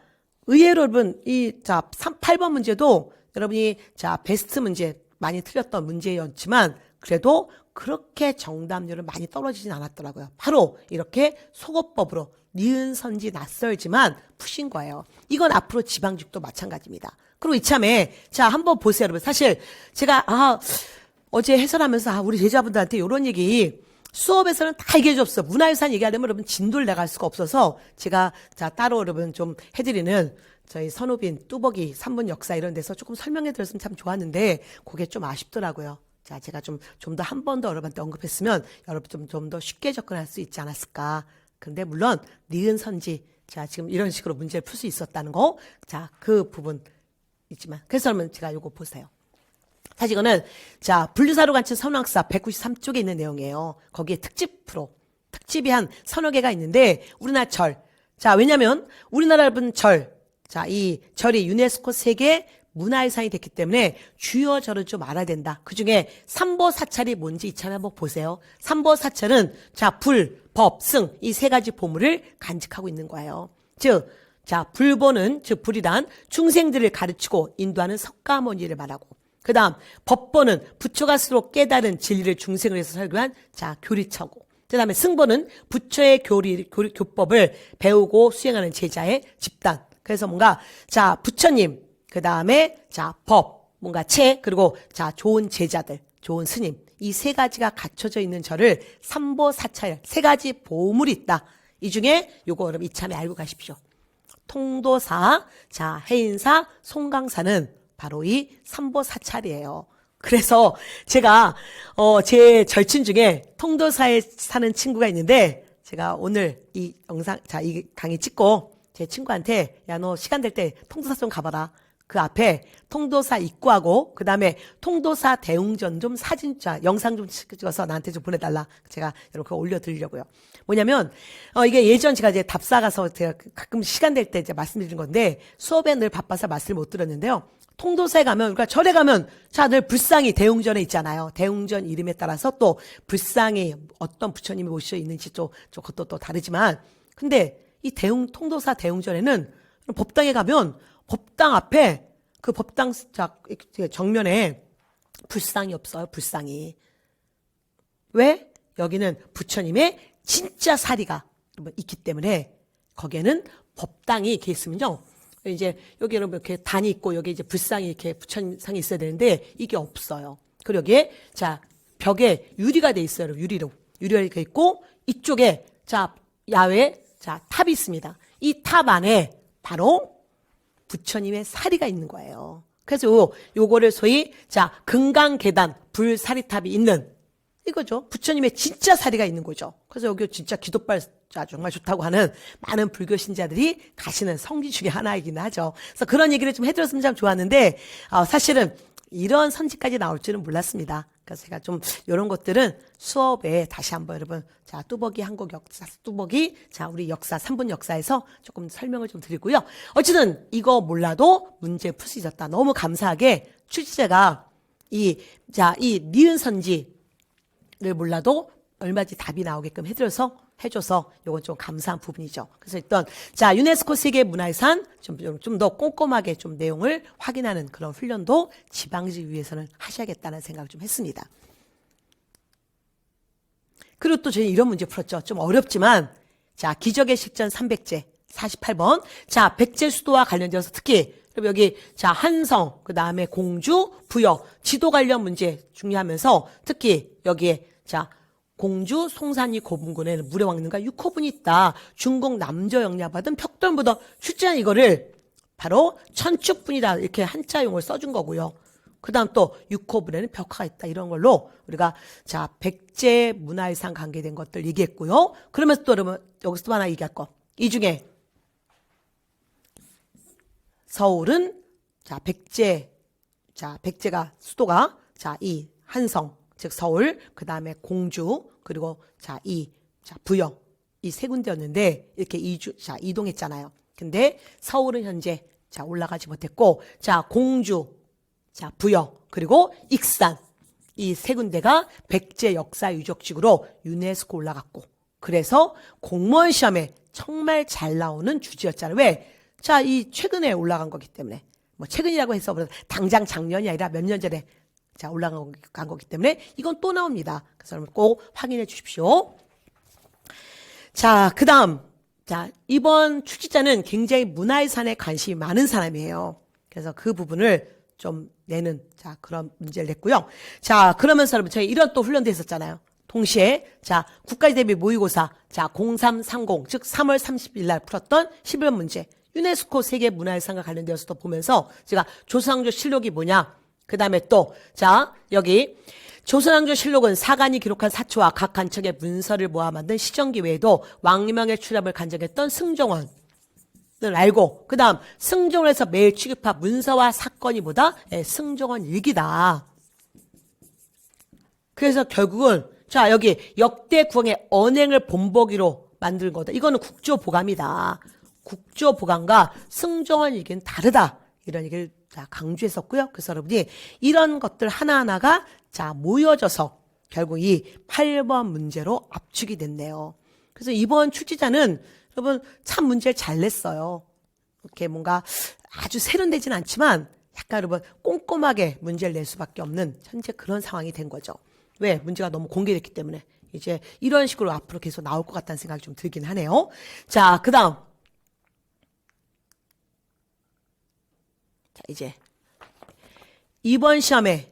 [SPEAKER 1] 의외로 여러분 8번 문제도 여러분이 베스트 문제 많이 틀렸던 문제였지만 그래도 그렇게 정답률은 많이 떨어지진 않았더라고요. 바로 이렇게 속어법으로 니은 선지 낯설지만 푸신 거예요. 이건 앞으로 지방직도 마찬가지입니다. 그리고 이참에 한번 보세요, 여러분. 사실 제가 어제 해설하면서 우리 제자분들한테 이런 얘기 수업에서는 다 얘기해 줬어. 문화유산 얘기하려면 여러분 진도를 나갈 수가 없어서 제가 따로 여러분 좀 해드리는 저희 선우빈, 뚜벅이, 3분 역사 이런 데서 조금 설명해 드렸으면 참 좋았는데 그게 좀 아쉽더라고요. 제가 좀 더 한 번 더 여러분한테 언급했으면 여러분 좀 더 쉽게 접근할 수 있지 않았을까. 그런데 물론 니은 선지 지금 이런 식으로 문제를 풀 수 있었다는 거 그 부분 있지만 그래서 그러면 제가 요거 보세요. 사실 이거는 분류사로 간친 선왕사 193쪽에 있는 내용이에요. 거기에 특집이 한 서너 개가 있는데 우리나라 절. 왜냐면 우리나라 여러분 이 절이 유네스코 세계 문화유산이 됐기 때문에 주요 절을 좀 알아야 된다. 그중에 삼보사찰이 뭔지 이참에 한번 보세요. 삼보사찰은 불, 법, 승 이 세 가지 보물을 간직하고 있는 거예요. 즉 불보는 불이란 중생들을 가르치고 인도하는 석가모니를 말하고 그 다음 법보는 부처가 스스로 깨달은 진리를 중생을 위해서 설교한 교리처고 그 다음에 승보는 부처의 교법을 배우고 수행하는 제자의 집단. 그래서 뭔가 부처님 그 다음에 법 뭔가 그리고 좋은 제자들 좋은 스님 이 세 가지가 갖춰져 있는 절을 삼보사찰 세 가지 보물이 있다. 이 중에 요거 여러분 이참에 알고 가십시오. 통도사, 해인사, 송강사는 바로 이 삼보사찰이에요. 그래서 제가 제 절친 중에 통도사에 사는 친구가 있는데 제가 오늘 이 영상 이 강의 찍고 제 친구한테 야 너 시간 될 때 통도사 좀 가봐라. 그 앞에 통도사 입구하고 그 다음에 통도사 대웅전 좀 사진 영상 좀 찍어서 나한테 좀 보내달라. 제가 이렇게 올려드리려고요. 뭐냐면 이게 예전 제가 이제 답사 가서 제가 가끔 시간 될 때 이제 말씀드리는 건데 수업에 늘 바빠서 말씀을 못 드렸는데요. 통도사에 가면 그러니까 절에 가면 늘 불상이 대웅전에 있잖아요. 대웅전 이름에 따라서 또 불상이 어떤 부처님이 모셔 있는지 그것도 또 다르지만 근데 이 통도사 대웅전에는 법당에 가면 법당 앞에 그 법당 정면에 불상이 없어요. 불상이. 왜? 여기는 부처님의 진짜 사리가 있기 때문에 거기에는 법당이 이렇게 있으면요. 이제 여기 여러분 이렇게 단이 있고 여기 이제 불상이 이렇게 부처님 상이 있어야 되는데 이게 없어요. 그리고 여기에 벽에 유리가 돼 있어요. 유리가 이렇게 있고 이쪽에 야외 탑이 있습니다. 이 탑 안에 바로 부처님의 사리가 있는 거예요. 그래서 요거를 소위 금강계단 불사리탑이 있는 이거죠. 부처님의 진짜 사리가 있는 거죠. 그래서 여기 진짜 기도발 정말 좋다고 하는 많은 불교 신자들이 가시는 성지 중에 하나이긴 하죠. 그래서 그런 얘기를 좀 해드렸으면 참 좋았는데 사실은 이런 선지까지 나올 줄은 몰랐습니다. 그래서 제가 좀 이런 것들은 수업에 다시 한번 여러분 뚜벅이 한국 역사 뚜벅이 우리 역사 3분 역사에서 조금 설명을 좀 드리고요. 어쨌든 이거 몰라도 문제 풀 수 있었다. 너무 감사하게 출제자가 이 니은 선지를 몰라도 얼마든지 답이 나오게끔 해줘서 이건 좀 감사한 부분이죠. 그래서 일단 유네스코 세계 문화유산 좀 더 꼼꼼하게 좀 내용을 확인하는 그런 훈련도 지방직 위해서는 하셔야겠다는 생각을 좀 했습니다. 그리고 또 저희 이런 문제 풀었죠. 좀 어렵지만 기적의 식전 300제 48번 백제 수도와 관련되어서 특히 여기 한성 그 다음에 공주 부여 지도 관련 문제 중요하면서 특히 여기에 공주 송산리 고분군에는 무려왕릉과 6호분이 있다. 중국 남조 영향받은 벽돌무덤 출제한 이거를 바로 천축분이다 이렇게 한자용을 써준 거고요. 그 다음 또 6호분에는 벽화가 있다. 이런 걸로 우리가 자, 백제 문화유산 관계된 것들 얘기했고요. 그러면서 또 여러분 여기서 또 하나 얘기할 거. 이 중에 서울은 자, 백제가 수도가 자, 이 한성, 즉 서울, 그 다음에 공주, 그리고 자, 부여. 이 세 군데였는데 이렇게 이동했잖아요. 근데 서울은 현재 자, 올라가지 못했고, 자, 공주, 자, 부여, 그리고 익산. 이 세 군데가 백제 역사 유적지구로 유네스코 올라갔고, 그래서 공무원 시험에 정말 잘 나오는 주제였잖아요. 왜? 자, 이 최근에 올라간 거기 때문에. 뭐 최근이라고 해서 당장 작년이 아니라 몇 년 전에 자, 올라간 거기 때문에 이건 또 나옵니다. 그래서 여러분 꼭 확인해 주십시오. 자, 그 다음. 자, 이번 출제자는 굉장히 문화유산에 관심이 많은 사람이에요. 그래서 그 부분을 좀 내는, 자, 그런 문제를 냈고요. 자, 그러면서 여러분, 저희 이런 또 훈련도 했었잖아요. 동시에, 자, 국가시 대비 모의고사, 자, 0330, 즉 3월 30일 날 풀었던 11번 문제. 유네스코 세계 문화유산과 관련되어서도 보면서 제가 조선왕조 실록이 뭐냐. 그 다음에 또, 자, 여기, 조선왕조 실록은 사간이 기록한 사초와 각 간척의 문서를 모아 만든 시정기 외에도 왕명의 출합을 간정했던 승정원을 알고, 그 다음 승정원에서 매일 취급한 문서와 사건이 뭐다? 승정원 일기다. 그래서 결국은 자, 여기 역대 국왕의 언행을 본보기로 만든 거다. 이거는 국조보감이다. 국조보감과 승정원 일기는 다르다. 이런 얘기를 강조했었고요. 그래서 여러분이 이런 것들 하나하나가 자, 모여져서 결국 이 8번 문제로 압축이 됐네요. 그래서 이번 출제자는 여러분 참 문제를 잘 냈어요. 이렇게 뭔가 아주 세련되진 않지만 약간 여러분 꼼꼼하게 문제를 낼 수밖에 없는 현재 그런 상황이 된 거죠. 왜? 문제가 너무 공개됐기 때문에 이제 이런 식으로 앞으로 계속 나올 것 같다는 생각이 좀 들긴 하네요. 자, 그 다음. 자, 이제 이번 시험에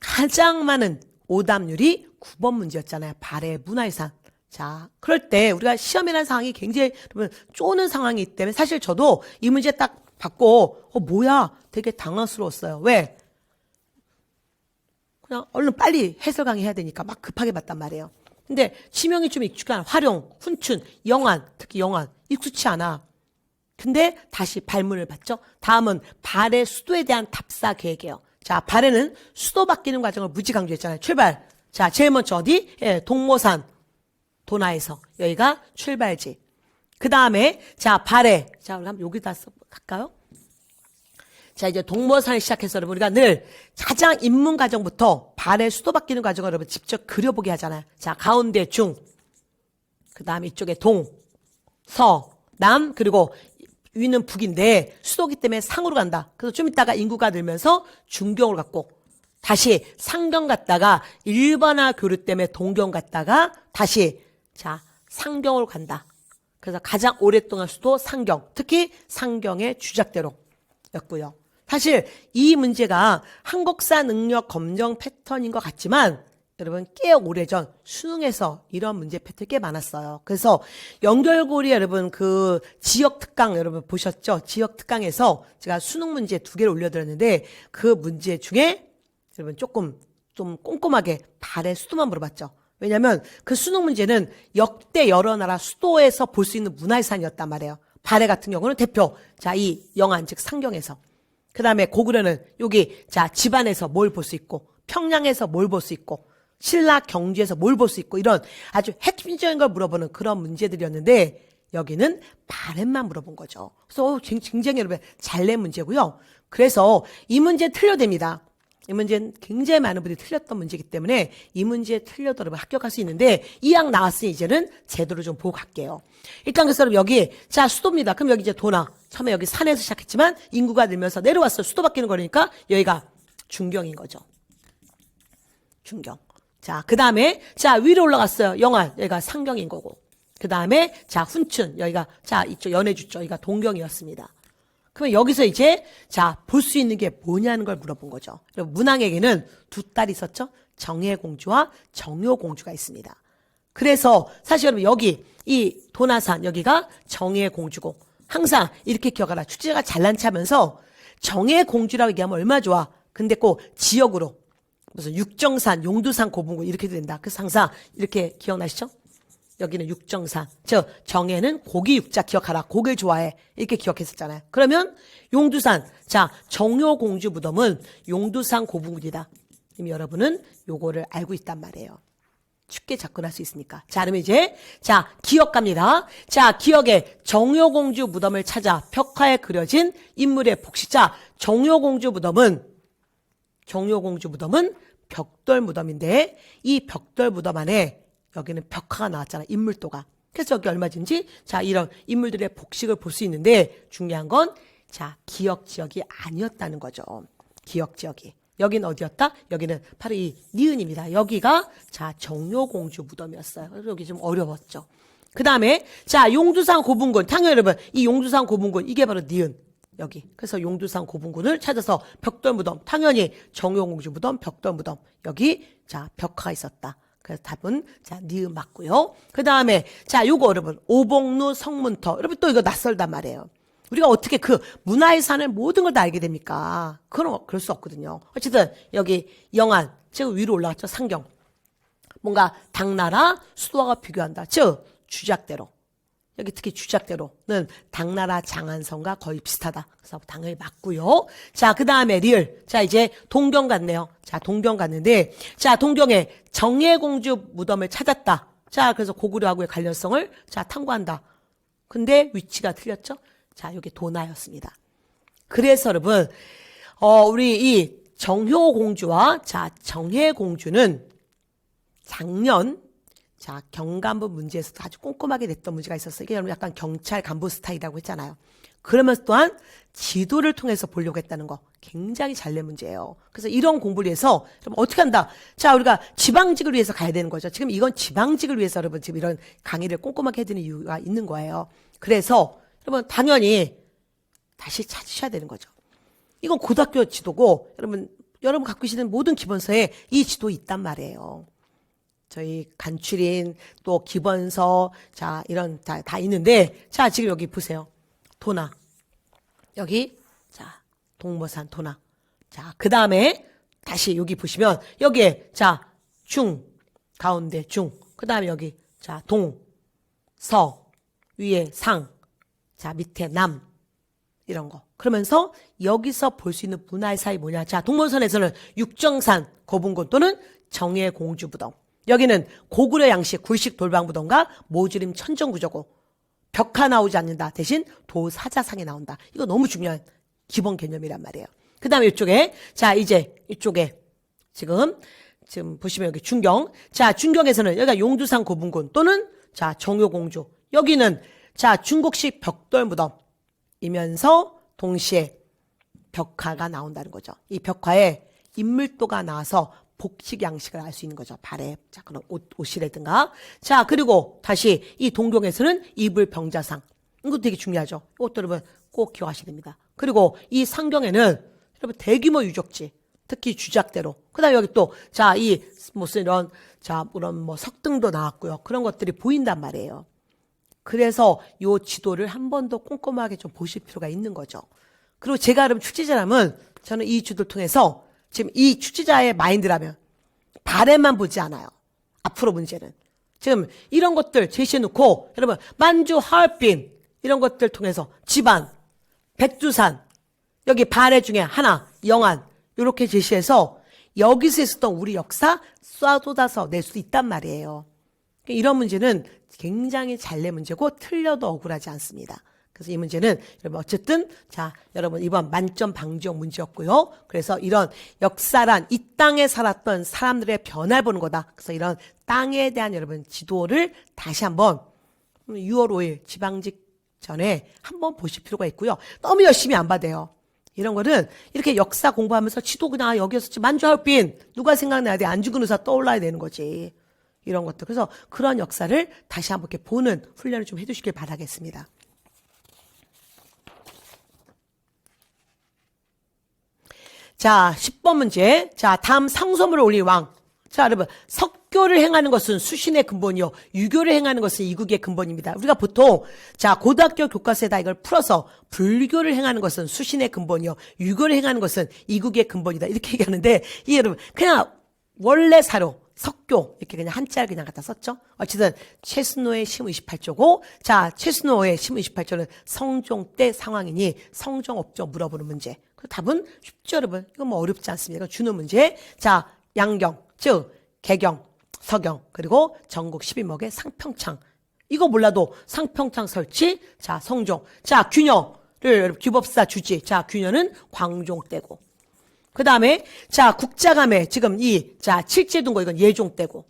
[SPEAKER 1] 가장 많은 오답률이 9번 문제였잖아요. 발해 문화유산. 자, 그럴 때 우리가 시험이라는 상황이 굉장히 여러분 쪼는 상황이기 때문에 사실 저도 이 문제 딱 받고 뭐야? 되게 당황스러웠어요. 왜? 그냥 얼른 빨리 해설 강의 해야 되니까 막 급하게 봤단 말이에요. 근데 지명이 좀 익숙한 활용, 훈춘, 영안, 특히 영안 익숙치 않아. 근데 다시 발문을 받죠. 다음은 발해 수도에 대한 답사 계획이에요. 자, 발해는 수도 바뀌는 과정을 무지 강조했잖아요. 출발. 자, 제일 먼저 어디? 동모산, 도나에서. 여기가 출발지. 그 다음에, 자, 발해. 자, 우리 한번 여기다 갈까요? 자, 이제 동모산을 시작해서 여러분, 우리가 늘 가장 입문 과정부터 발해 수도 바뀌는 과정을 여러분 직접 그려보게 하잖아요. 자, 가운데 중. 그 다음에 이쪽에 동, 서, 남, 그리고 위는 북인데 수도기 때문에 상으로 간다. 그래서 좀 이따가 인구가 늘면서 중경으로 갔고 다시 상경 갔다가 일반화 교류 때문에 동경 갔다가 다시 자 상경으로 간다. 그래서 가장 오랫동안 수도 상경, 특히 상경의 주작대로였고요. 사실 이 문제가 한국사 능력 검정 패턴인 것 같지만 여러분 꽤 오래전 수능에서 이런 문제 패턴이 꽤 많았어요. 그래서 연결고리 여러분 그 지역 특강 여러분 보셨죠? 지역 특강에서 제가 수능 문제 2개를 올려드렸는데 그 문제 중에 여러분 조금 좀 꼼꼼하게 발해 수도만 물어봤죠. 왜냐하면 그 수능 문제는 역대 여러 나라 수도에서 볼 수 있는 문화유산이었단 말이에요. 발해 같은 경우는 대표 자 이 영안 즉 상경에서 그 다음에 고구려는 여기 자 집안에서 뭘 볼 수 있고 평양에서 뭘 볼 수 있고 신라 경주에서 뭘 볼 수 있고 이런 아주 핵심적인 걸 물어보는 그런 문제들이었는데 여기는 발해만 물어본 거죠. 그래서 굉장히 여러분 잘 낸 문제고요. 그래서 이 문제 틀려됩니다. 이 문제는 굉장히 많은 분들이 틀렸던 문제이기 때문에 이 문제 틀려도 여러분 합격할 수 있는데 이 양 나왔으니 이제는 제대로 좀 보고 갈게요. 일단 그래서 여러분 여기 자 수도입니다. 그럼 여기 이제 도나 처음에 여기 산에서 시작했지만 인구가 늘면서 내려왔어요. 수도 바뀌는 거니까 여기가 중경인 거죠. 중경. 자, 그 다음에, 자, 위로 올라갔어요. 영안. 여기가 상경인 거고. 그 다음에, 자, 훈춘. 여기가, 자, 이쪽 연해주 쪽. 여기가 동경이었습니다. 그러면 여기서 이제, 자, 볼 수 있는 게 뭐냐는 걸 물어본 거죠. 문왕에게는 두 딸이 있었죠. 정혜공주와 정효공주가 있습니다. 그래서, 사실 여러분, 여기, 이 도나산, 여기가 정혜공주고, 항상 이렇게 기억하라. 출제자가 잘난 체 하면서, 정혜공주라고 얘기하면 얼마나 좋아. 근데 꼭 지역으로 무슨 육정산, 용두산, 고분군 이렇게 된다. 그래서 항상 이렇게 기억나시죠? 여기는 육정산. 정예는 고기 육자 기억하라. 고기를 좋아해. 이렇게 기억했었잖아요. 그러면 용두산. 자, 정효공주 무덤은 용두산 고분군이다. 이미 여러분은 요거를 알고 있단 말이에요. 쉽게 접근할 수 있으니까. 자, 그러면 이제, 자, 기억 갑니다. 자, 기억에 정효공주 무덤을 찾아 벽화에 그려진 인물의 복시자. 정효공주 무덤은 벽돌 무덤인데, 이 벽돌 무덤 안에 여기는 벽화가 나왔잖아. 인물도가. 그래서 여기 얼마든지, 자, 이런 인물들의 복식을 볼 수 있는데, 중요한 건, 자, 기억 지역이 아니었다는 거죠. 기억 지역이. 여기는 어디였다? 여기는 바로 이 니은입니다. 여기가 자 정효공주 무덤이었어요. 그래서 여기 좀 어려웠죠. 그 다음에 자 용두산 고분군. 당연히 여러분 이 용두산 고분군 이게 바로 니은 여기. 그래서 용두산 고분군을 찾아서 벽돌 무덤. 당연히 정효공주 무덤, 벽돌 무덤. 여기 자 벽화가 있었다. 그래서 답은 자 니은 맞고요. 그 다음에 자 요거 여러분 오봉루 성문터. 여러분 또 이거 낯설단 말이에요. 우리가 어떻게 그 문화의 산을 모든 걸 다 알게 됩니까? 그럴 수 없거든요. 어쨌든 여기 영안, 즉 위로 올라갔죠. 상경. 뭔가 당나라 수도와 비교한다. 즉 주작대로. 여기 특히 주작대로는 당나라 장안성과 거의 비슷하다. 그래서 당연히 맞고요. 자, 그 다음에 리을. 자, 이제 동경 갔네요. 자, 동경 갔는데 자, 동경에 정예공주 무덤을 찾았다. 자, 그래서 고구려하고의 관련성을 자 탐구한다. 근데 위치가 틀렸죠? 자, 여기 도나였습니다. 그래서 여러분, 우리 이 정효공주와 자, 정예공주는 작년, 자, 경간부 문제에서도 아주 꼼꼼하게 냈던 문제가 있었어요. 이게 여러분 약간 경찰 간부 스타일이라고 했잖아요. 그러면서 또한 지도를 통해서 보려고 했다는 거 굉장히 잘 낸 문제예요. 그래서 이런 공부를 위해서 여러분 어떻게 한다? 자, 우리가 지방직을 위해서 가야 되는 거죠. 지금 이건 지방직을 위해서 여러분 지금 이런 강의를 꼼꼼하게 해드리는 이유가 있는 거예요. 그래서 여러분 당연히 다시 찾으셔야 되는 거죠. 이건 고등학교 지도고 여러분 갖고 계시는 모든 기본서에 이 지도 있단 말이에요. 저희 간추린 또 기본서 자 이런 다 있는데 자 지금 여기 보세요. 도나 여기 자 동모산 도나 자 그 다음에 다시 여기 보시면 여기에 자 중 가운데 중 그 다음에 여기 자 동 서 위에 상 자, 밑에 남. 이런 거. 그러면서 여기서 볼 수 있는 문화의 사이 뭐냐. 자, 동문선에서는 육정산 고분군 또는 정예공주무덤. 여기는 고구려 양식 굴식 돌방무덤과 모주림 천정구조고 벽화 나오지 않는다. 대신 도사자상이 나온다. 이거 너무 중요한 기본 개념이란 말이에요. 그 다음에 이쪽에 자, 이제 이쪽에 지금 보시면 여기 중경. 자, 중경에서는 여기가 용두산 고분군 또는 자, 정효공주. 여기는 자, 중국식 벽돌 무덤이면서 동시에 벽화가 나온다는 거죠. 이 벽화에 인물도가 나와서 복식 양식을 알 수 있는 거죠. 발에 자, 그런 옷이라든가. 자, 그리고 다시 이 동경에서는 이불 병자상. 이것도 되게 중요하죠. 이것도 여러분 꼭 기억하셔야 됩니다. 그리고 이 상경에는 여러분 대규모 유적지, 특히 주작대로. 그다음에 여기 또 자, 이 무슨 이런 자, 그런 뭐 석등도 나왔고요. 그런 것들이 보인단 말이에요. 그래서 요 지도를 한 번 더 꼼꼼하게 좀 보실 필요가 있는 거죠. 그리고 제가 그럼 출제자라면 저는 이 지도를 통해서 지금 이 출제자의 마인드라면 발에만 보지 않아요. 앞으로 문제는. 지금 이런 것들 제시해놓고 여러분 만주, 하얼빈 이런 것들 통해서 집안, 백두산 여기 발해 중에 하나, 영안 이렇게 제시해서 여기서 있었던 우리 역사 쏟아서 낼 수 있단 말이에요. 이런 문제는 굉장히 잘 낸 문제고 틀려도 억울하지 않습니다. 그래서 이 문제는 여러분 어쨌든 자 여러분 이번 만점 방지형 문제였고요. 그래서 이런 역사란 이 땅에 살았던 사람들의 변화를 보는 거다. 그래서 이런 땅에 대한 여러분 지도를 다시 한번 6월 5일 지방직 전에 한번 보실 필요가 있고요. 너무 열심히 안 봐도요. 이런 거는 이렇게 역사 공부하면서 지도 그냥 여기였었지 만주 하얼빈 누가 생각나야 돼. 안 죽은 의사 떠올라야 되는 거지. 이런 것들. 그래서 그런 역사를 다시 한번 이렇게 보는 훈련을 좀 해두시길 바라겠습니다. 자, 10번 문제. 자, 다음 상소문을 올린 왕. 자, 여러분, 학교를 행하는 것은 수신의 근본이요. 유교를 행하는 것은 이국의 근본입니다. 우리가 보통 자 고등학교 교과서에다 이걸 풀어서 불교를 행하는 것은 수신의 근본이요. 유교를 행하는 것은 이국의 근본이다. 이렇게 얘기하는데 이 여러분 그냥 원래 사로 석교 이렇게 그냥 한자를 그냥 갖다 썼죠. 어쨌든 최순호의 심 28조고 자 최순호의 심 28조는 성종 때 상황이니 성종 업조 물어보는 문제. 그 답은 쉽죠 여러분. 이건 뭐 어렵지 않습니다. 이건 주는 문제. 자 양경 즉 개경 서경 그리고 전국 12목의 상평창. 이거 몰라도 상평창 설치 자 성종 자 규녀를 규법사 주지 자 규녀는 광종 때고 그 다음에, 자, 국자감에 지금 자, 칠제둔거 이건 예종 때고.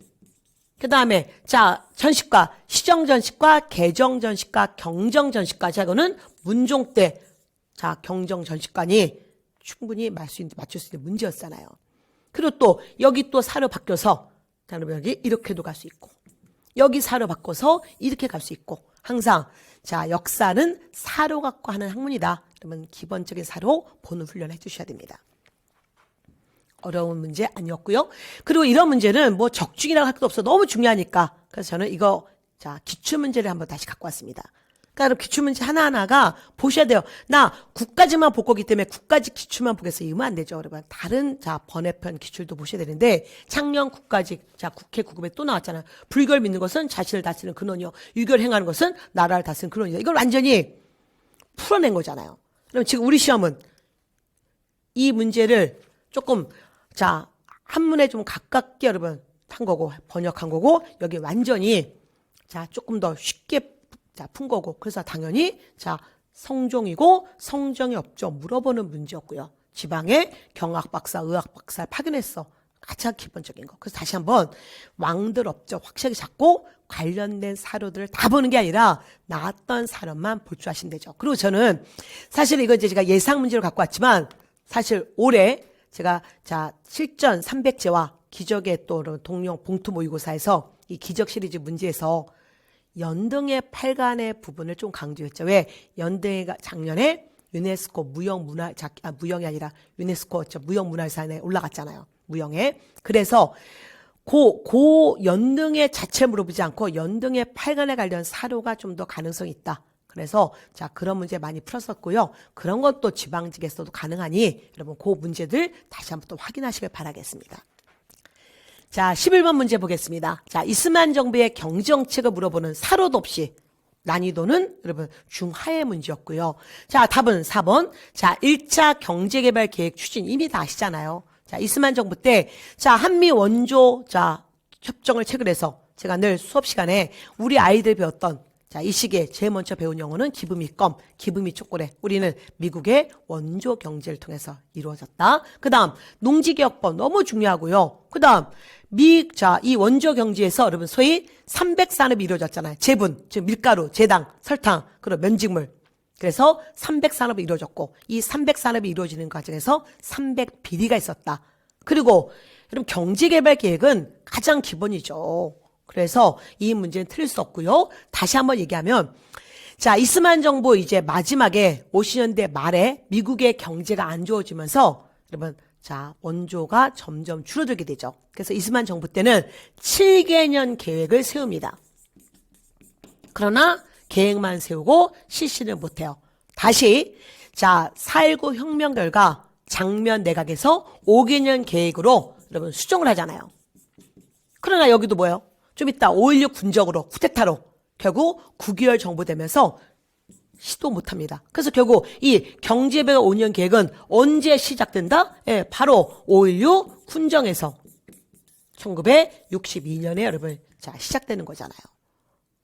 [SPEAKER 1] 그 다음에, 자, 전식과, 시정전식과, 개정전식과, 경정전식과. 자, 이거는 문종 때, 자, 경정전식관이 충분히 맞출 수 있는 문제였잖아요. 그리고 또, 여기 또 사로 바뀌어서, 자, 그러면 여기 이렇게도 갈 수 있고, 여기 사로 바꿔서 이렇게 갈 수 있고, 항상, 자, 역사는 사로 갖고 하는 학문이다. 그러면 기본적인 사로 보는 훈련을 해주셔야 됩니다. 어려운 문제 아니었고요. 그리고 이런 문제는 뭐 적중이라고 할 것도 없어. 너무 중요하니까. 그래서 저는 이거 자 기출문제를 한번 다시 갖고 왔습니다. 그러니까 기출문제 하나하나가 보셔야 돼요. 나 9까지만 볼 거기 때문에 9까지 기출만 보겠어요. 이러면 안 되죠. 여러분. 다른 자 번외편 기출도 보셔야 되는데 작년 9까지 자 국회 9급에 또 나왔잖아요. 불교를 믿는 것은 자신을 다스리는 근원이요. 유교를 행하는 것은 나라를 다스리는 근원이요. 이걸 완전히 풀어낸 거잖아요. 그럼 지금 우리 시험은 이 문제를 조금 자, 한문에 좀 가깝게 여러분 한 거고, 번역한 거고, 여기 완전히 자, 조금 더 쉽게 자, 푼 거고. 그래서 당연히 자, 성종이고 성정이 없죠. 물어보는 문제였고요. 지방에 경학 박사, 의학 박사를 파견했어. 가장 기본적인 거. 그래서 다시 한번 왕들 업적 확실하게 잡고 관련된 사료들을 다 보는 게 아니라 나왔던 사료만 볼줄 되죠. 그리고 저는 사실 이거 이제 제가 예상 문제를 갖고 왔지만 사실 올해 제가 자 실전 300제와 기적의 또 동령 봉투 모의고사에서 이 기적 시리즈 문제에서 연등의 8간의 부분을 좀 강조했죠. 왜? 연등이가 작년에 유네스코 무형이 아니라 유네스코 무형문화유산에 올라갔잖아요. 무형에. 그래서 고 연등의 자체 물어보지 않고 연등의 8간에 관련 사료가 좀 더 가능성이 있다. 그래서 자 그런 문제 많이 풀었었고요. 그런 것도 지방직에서도 가능하니 여러분 그 문제들 다시 한번 또 확인하시길 바라겠습니다. 자 11번 문제 보겠습니다. 자 이스만 정부의 경정책을 물어보는 사료도 없이 난이도는 여러분 중하의 문제였고요. 자 답은 4번. 자 1차 경제개발 계획 추진 이미 다 아시잖아요. 자 이스만 정부 때 자 한미 원조 자 협정을 체결해서 제가 늘 수업 시간에 우리 아이들 배웠던 자, 이 시기에 제일 먼저 배운 영어는 기브미 껌, 기브미 초콜릿. 우리는 미국의 원조 경제를 통해서 이루어졌다. 그 다음, 농지개혁법 너무 중요하고요. 그 다음, 이 원조 경제에서 여러분 소위 300산업이 이루어졌잖아요. 제분, 즉 밀가루, 제당, 설탕, 그리고 면직물. 그래서 300산업이 이루어졌고, 이 300산업이 이루어지는 과정에서 300비리가 있었다. 그리고 여러분 경제개발 계획은 가장 기본이죠. 그래서 이 문제는 틀릴 수 없고요. 다시 한번 얘기하면 자 이스만 정부 이제 마지막에 50년대 말에 미국의 경제가 안 좋아지면서 여러분 자 원조가 점점 줄어들게 되죠. 그래서 이스만 정부 때는 7개년 계획을 세웁니다. 그러나 계획만 세우고 실시를 못해요. 다시 자 4.19 혁명 결과 장면 내각에서 5개년 계획으로 여러분 수정을 하잖아요. 그러나 여기도 뭐예요? 좀 이따 5.16 군적으로 쿠데타로 결국 9개월 정부 되면서 시도 못합니다. 그래서 결국 이 경제개발 5년 계획은 언제 시작된다? 예, 바로 5.16 군정에서 1962년에 여러분 자 시작되는 거잖아요.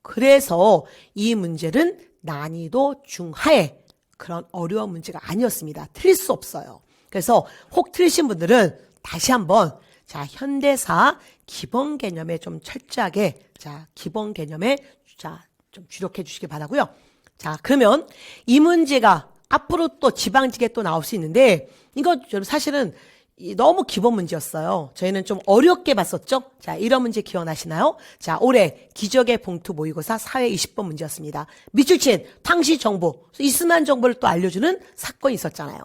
[SPEAKER 1] 그래서 이 문제는 난이도 중하의 그런 어려운 문제가 아니었습니다. 틀릴 수 없어요. 그래서 혹 틀리신 분들은 다시 한번 자 현대사 기본 개념에 좀 철저하게 자 기본 개념에 자 좀 주력해 주시기 바라고요. 자 그러면 이 문제가 앞으로 또 지방직에 또 나올 수 있는데 이거 사실은 너무 기본 문제였어요. 저희는 좀 어렵게 봤었죠. 자 이런 문제 기억나시나요? 자 올해 기적의 봉투 모의고사 사회 20번 문제였습니다. 미술친 당시 정부 이스만 정부를 또 알려주는 사건이 있었잖아요.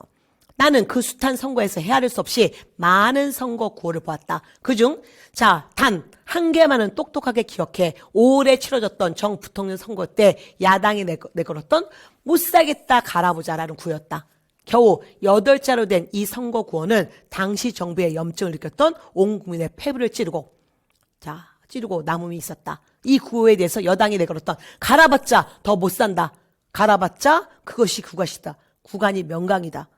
[SPEAKER 1] 나는 그 숱한 선거에서 헤아릴 수 없이 많은 선거 구호를 보았다. 그중 단 한 개만은 똑똑하게 기억해. 5월에 치러졌던 정 부통령 선거 때 야당이 내걸었던 못 살겠다 갈아보자라는 구호였다. 겨우 8자로 된 이 선거 구호는 당시 정부의 염증을 느꼈던 온 국민의 폐부를 찌르고 남음이 있었다. 이 구호에 대해서 여당이 내걸었던 갈아봤자 더 못 산다. 갈아봤자 그것이 구간이다. 구간이 명강이다.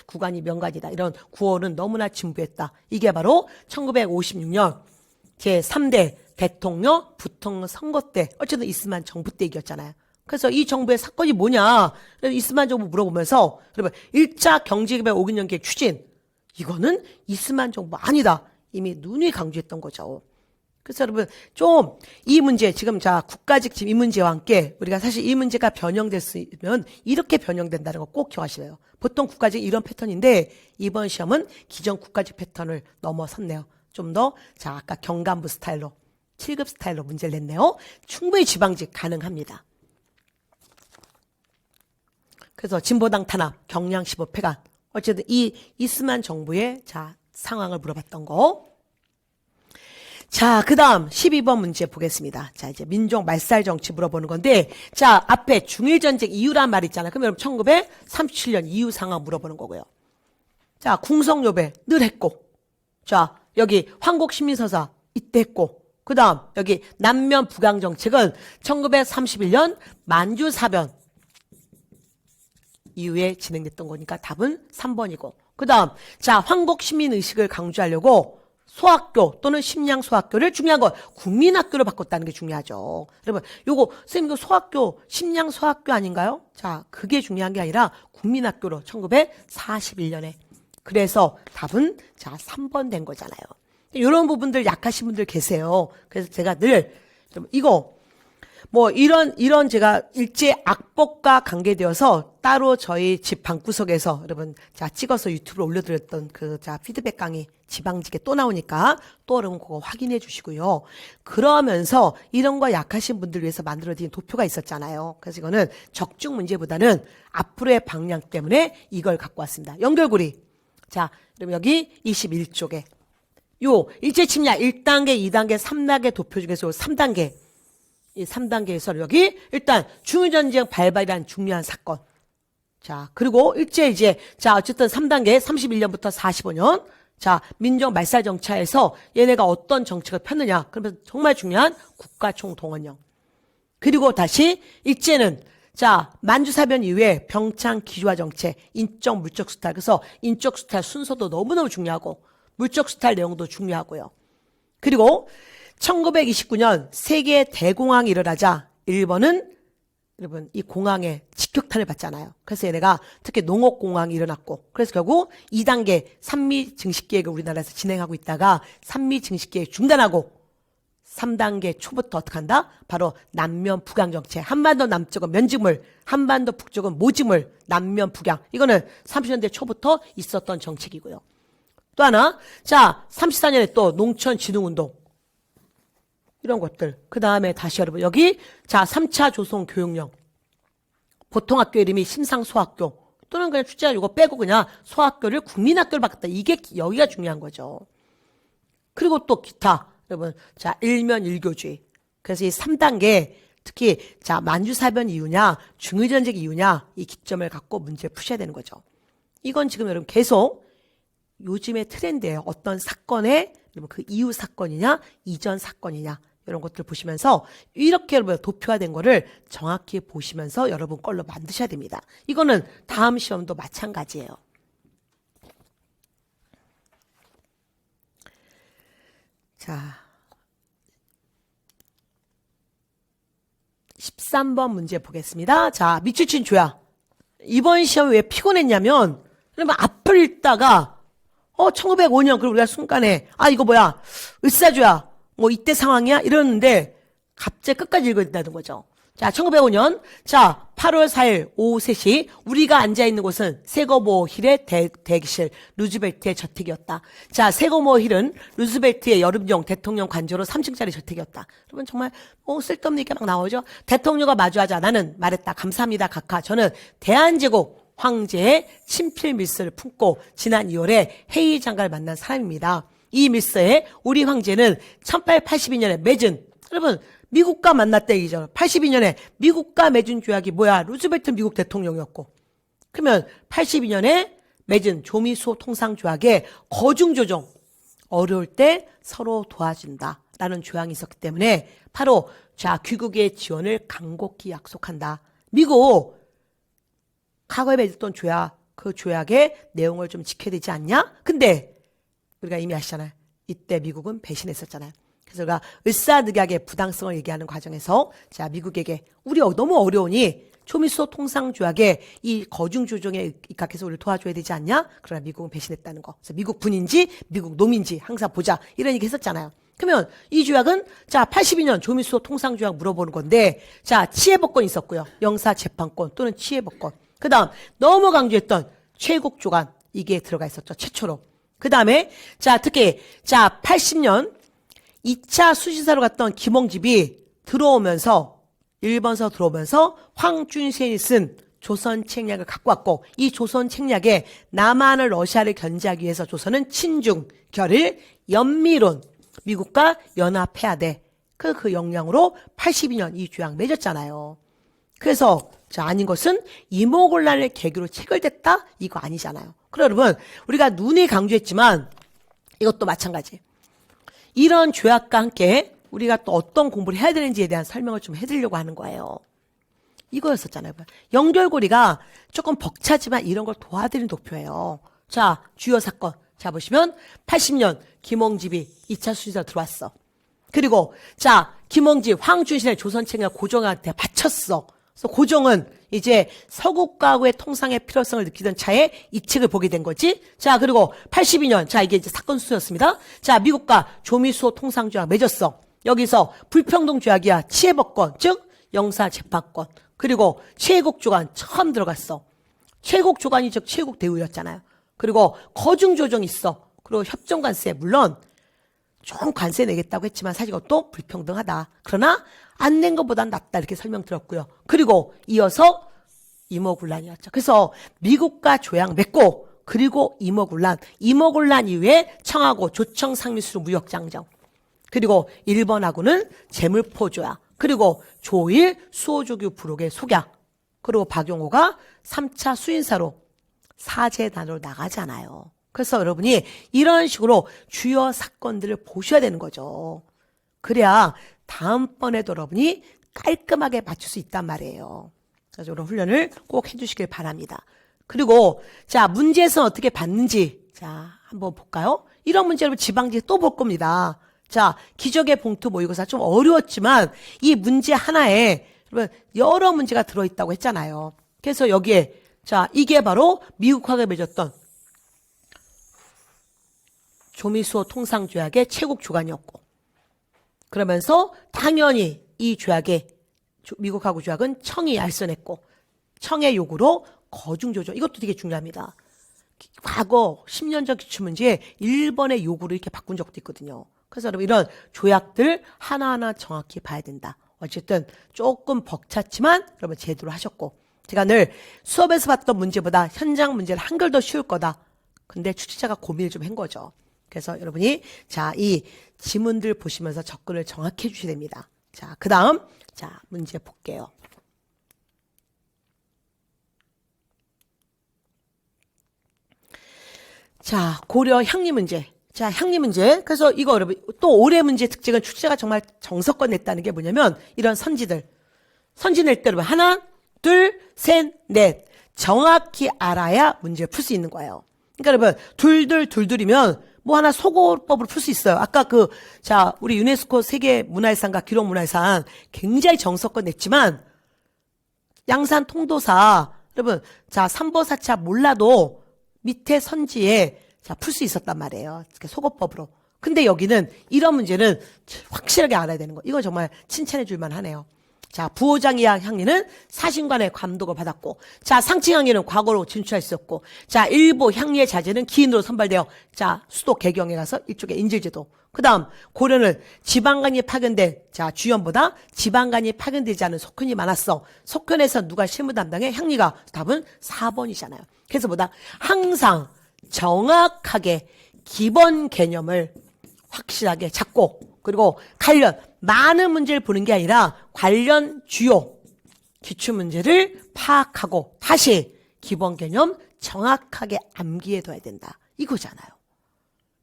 [SPEAKER 1] 구간이 명간이다. 이런 구호는 너무나 진부했다. 이게 바로 1956년 제3대 대통령, 부통령 선거 때 어쨌든 이스만 정부 때 이겼잖아요. 그래서 이 정부의 사건이 뭐냐? 이스만 정부 물어보면서 여러분 1차 경제개발 5개년 계획 추진 이거는 이스만 정부 아니다. 이미 누누이 강조했던 거죠. 그래서 여러분 좀 이 문제 지금 국가직 지금 이 문제와 함께 우리가 사실 이 문제가 변형됐으면 이렇게 변형된다는 거 꼭 기억하시래요. 보통 국가직 이런 패턴인데 이번 시험은 기존 국가직 패턴을 넘어섰네요. 좀 더 아까 경간부 스타일로 7급 스타일로 문제를 냈네요. 충분히 지방직 가능합니다. 그래서 진보당 탄압, 경량 15패간 어쨌든 이 이스만 정부의 상황을 물어봤던 거. 그 다음 12번 문제 보겠습니다. 이제 민족 말살 정치 물어보는 건데, 앞에 중일전쟁 이유란 말 있잖아요. 그럼 여러분 1937년 이유 상황 물어보는 거고요. 궁성요배 늘 했고, 여기 황곡시민서사 이때 했고, 그 다음 여기 남면 북양 정책은 1931년 만주사변 이후에 진행됐던 거니까 답은 3번이고, 그 다음 황곡시민의식을 강조하려고 소학교 또는 심양 소학교를 중요한 건 국민학교로 바꿨다는 게 중요하죠. 여러분 요거 선생님 이거 소학교 심양 소학교 아닌가요? 그게 중요한 게 아니라 국민학교로 1941년에 그래서 답은 3번 된 거잖아요. 이런 부분들 약하신 분들 계세요. 그래서 제가 늘 이거 이런 제가 일제 악법과 관계되어서 따로 저희 집 방구석에서 여러분 찍어서 유튜브로 올려드렸던 피드백 강의 지방직에 또 나오니까 또 여러분 그거 확인해 주시고요. 그러면서 이런 거 약하신 분들 위해서 만들어진 도표가 있었잖아요. 그래서 이거는 적중 문제보다는 앞으로의 방향 때문에 이걸 갖고 왔습니다. 연결고리. 그럼 여기 21쪽에 요 일제침략 1단계, 2단계, 3단계 도표 중에서 3단계 이 3단계에서 여기 일단 중일전쟁 발발이란 중요한 사건. 그리고 어쨌든 3단계 31년부터 45년. 민족 말살 정차에서 얘네가 어떤 정책을 폈느냐. 그러면서 정말 중요한 국가총동원령. 그리고 다시 일제는 만주사변 이후에 병창 기조화 정책, 인적 물적 수탈. 그래서 인적 수탈 순서도 너무너무 중요하고 물적 수탈 내용도 중요하고요. 그리고 1929년 세계 대공황이 일어나자 일본은 여러분 이 공황에 직격탄을 받잖아요. 그래서 얘네가 특히 농업공황이 일어났고 그래서 결국 2단계 산미 증식계획을 우리나라에서 진행하고 있다가 산미 증식계획 중단하고 3단계 초부터 어떻게 한다? 바로 남면 북양 정책. 한반도 남쪽은 면직물, 한반도 북쪽은 모직물, 남면 북양. 이거는 30년대 초부터 있었던 정책이고요. 또 하나 34년에 또 농촌진흥운동 이런 것들. 그 다음에 다시 여러분 여기 3차 조선 교육령 보통 학교 이름이 심상소학교 또는 그냥 출제가 이거 빼고 그냥 소학교를 국민학교를 바꿨다. 이게 여기가 중요한 거죠. 그리고 또 기타 여러분 일면 일교주의. 그래서 이 3단계 특히 만주사변 이유냐 중일전쟁 이유냐 이 기점을 갖고 문제 푸셔야 되는 거죠. 이건 지금 여러분 계속 요즘의 트렌드예요. 어떤 사건의 그 이후 사건이냐 이전 사건이냐 이런 것들 보시면서 이렇게 여러분 도표화된 거를 정확히 보시면서 여러분 걸로 만드셔야 됩니다. 이거는 다음 시험도 마찬가지예요. 자, 13번 문제 보겠습니다. 미추친 조야. 이번 시험 왜 피곤했냐면 그러면 앞을 읽다가 1905년 그리고 우리가 순간에 이거 뭐야 을사조야 이때 상황이야 이러는데 갑자기 끝까지 읽어야 된다는 거죠. 1905년 8월 4일 오후 3시 우리가 앉아있는 곳은 세거모 힐의 대기실 루즈벨트의 저택이었다. 세거모 힐은 루즈벨트의 여름용 대통령 관저로 3층짜리 저택이었다. 여러분 정말 쓸데없는 얘기가 막 나오죠. 대통령과 마주하자 나는 말했다. 감사합니다 각하. 저는 대한제국 황제의 친필 밀서를 품고 지난 2월에 헤이 장가를 만난 사람입니다. 이 밀서에 우리 황제는 1882년에 맺은, 여러분 미국과 만났다 얘기죠. 82년에 미국과 맺은 조약이 뭐야? 루즈벨트 미국 대통령이었고, 그러면 82년에 맺은 조미수호 통상조약에 거중조정, 어려울 때 서로 도와준다라는 조항이 있었기 때문에 바로 자 귀국의 지원을 간곡히 약속한다. 미국 과거에 맺었던 조약, 그 조약의 내용을 좀 지켜야 되지 않냐? 근데 우리가 이미 아시잖아요. 이때 미국은 배신했었잖아요. 그래서 우리가 을사늑약의 부당성을 얘기하는 과정에서 자 미국에게 우리 너무 어려우니 조미수호 통상조약에 이 거중조정에 입각해서 우리를 도와줘야 되지 않냐? 그러나 미국은 배신했다는 거. 그래서 미국 군인지 미국 놈인지 항상 보자 이런 얘기 했었잖아요. 그러면 이 조약은 자 82년 조미수호 통상조약 물어보는 건데 자 치해법권이 있었고요. 영사재판권 또는 치해법권. 그 다음 너무 강조했던 최국조간 이게 들어가 있었죠. 최초로. 그 다음에 자 특히 자 80년 2차 수시사로 갔던 김홍집이 들어오면서 일본서 들어오면서 황준센이 쓴 조선 책략을 갖고 왔고 이 조선 책략에 남한을 러시아를 견제하기 위해서 조선은 친중, 결일, 연미론 미국과 연합해야 돼. 그 역량으로 82년 이 조약 맺었잖아요. 그래서 자 아닌 것은 이모곤란을 계기로 체결됐다? 이거 아니잖아요. 그럼 여러분 우리가 눈에 강조했지만 이것도 마찬가지. 이런 조약과 함께 우리가 또 어떤 공부를 해야 되는지에 대한 설명을 좀 해드리려고 하는 거예요. 이거였었잖아요. 연결고리가 조금 벅차지만 이런 걸 도와드리는 도표예요. 자 주요 사건 자 보시면 80년 김홍집이 2차 수시사 들어왔어. 그리고 자 김홍집 황준신의 조선책략 고종한테 바쳤어. 그래서 고종은 이제 서국가구의 통상의 필요성을 느끼던 차에 이 책을 보게 된 거지. 자 그리고 82년 자 이게 이제 사건 수였습니다. 자 미국과 조미수호 통상조약 맺었어. 여기서 불평등 조약이야. 치해법권 즉 영사재판권. 그리고 최국조간 처음 들어갔어. 최국조간이 즉 최국대우였잖아요. 그리고 거중조정 있어. 그리고 협정관세 물론 좀 관세 내겠다고 했지만 사실 이것도 불평등하다. 그러나 안 낸 것보단 낫다 이렇게 설명드렸고요. 그리고 이어서 임오군란이었죠. 그래서 미국과 조약 맺고 그리고 임오군란 이후에 청하고 조청 상미수로 무역장정. 그리고 일본하고는 재물포조약. 그리고 조일 수호조교 부록의 속약. 그리고 박용호가 3차 수인사로 사제단으로 나가잖아요. 그래서 여러분이 이런 식으로 주요 사건들을 보셔야 되는 거죠. 그래야 다음번에도 여러분이 깔끔하게 맞출 수 있단 말이에요. 그래서 이런 훈련을 꼭 해주시길 바랍니다. 그리고 자 문제에서 어떻게 받는지 자 한번 볼까요? 이런 문제 여러분 지방지 또 볼 겁니다. 자 기적의 봉투 모의고사 좀 어려웠지만 이 문제 하나에 여러분 여러 문제가 들어있다고 했잖아요. 그래서 여기에 자 이게 바로 미국하고 맺었던 조미수호 통상조약의 최국조간이었고 그러면서 당연히 이 조약에 미국하고 조약은 청이 알선했고 청의 요구로 거중조정 이것도 되게 중요합니다. 과거 10년 전 기출문제에 일본의 요구를 이렇게 바꾼 적도 있거든요. 그래서 여러분 이런 조약들 하나하나 정확히 봐야 된다. 어쨌든 조금 벅찼지만 여러분 제대로 하셨고 제가 늘 수업에서 봤던 문제보다 현장 문제는 한결 더 쉬울 거다. 근데 출제자가 고민을 좀 한 거죠. 그래서 여러분이 자, 이 지문들 보시면서 접근을 정확히 해주셔야 됩니다. 자, 그 다음 자 문제 볼게요. 자, 고려 향리 문제. 자, 향리 문제. 그래서 이거 여러분 또 올해 문제 특징은 출제가 정말 정석권 냈다는 게 뭐냐면 이런 선지들. 선지 낼 때 여러분 하나, 둘, 셋, 넷. 정확히 알아야 문제를 풀 수 있는 거예요. 그러니까 여러분 둘이면 뭐 하나 소거법으로 풀 수 있어요. 아까 자, 우리 유네스코 세계문화유산과 기록문화유산 굉장히 정석권 냈지만 양산 통도사 여러분 자 3보4차 몰라도 밑에 선지에 자 풀 수 있었단 말이에요. 소거법으로. 근데 여기는 이런 문제는 확실하게 알아야 되는 거. 이거 정말 칭찬해 줄 만하네요. 자, 부호장이야 향리는 사신관의 감독을 받았고, 자, 상층 향리는 과거로 진출할 수 있었고, 자, 일부 향리의 자제는 기인으로 선발되어, 자, 수도 개경에 가서 이쪽에 인질제도. 그 다음, 고려는 지방간이 파견된, 자, 주연보다 지방간이 파견되지 않은 속현이 많았어. 속현에서 누가 실무 담당해? 향리가. 답은 4번이잖아요. 그래서 뭐다? 항상 정확하게 기본 개념을 확실하게 잡고, 그리고 관련 많은 문제를 보는 게 아니라 관련 주요 기출문제를 파악하고 다시 기본 개념 정확하게 암기해둬야 된다. 이거잖아요.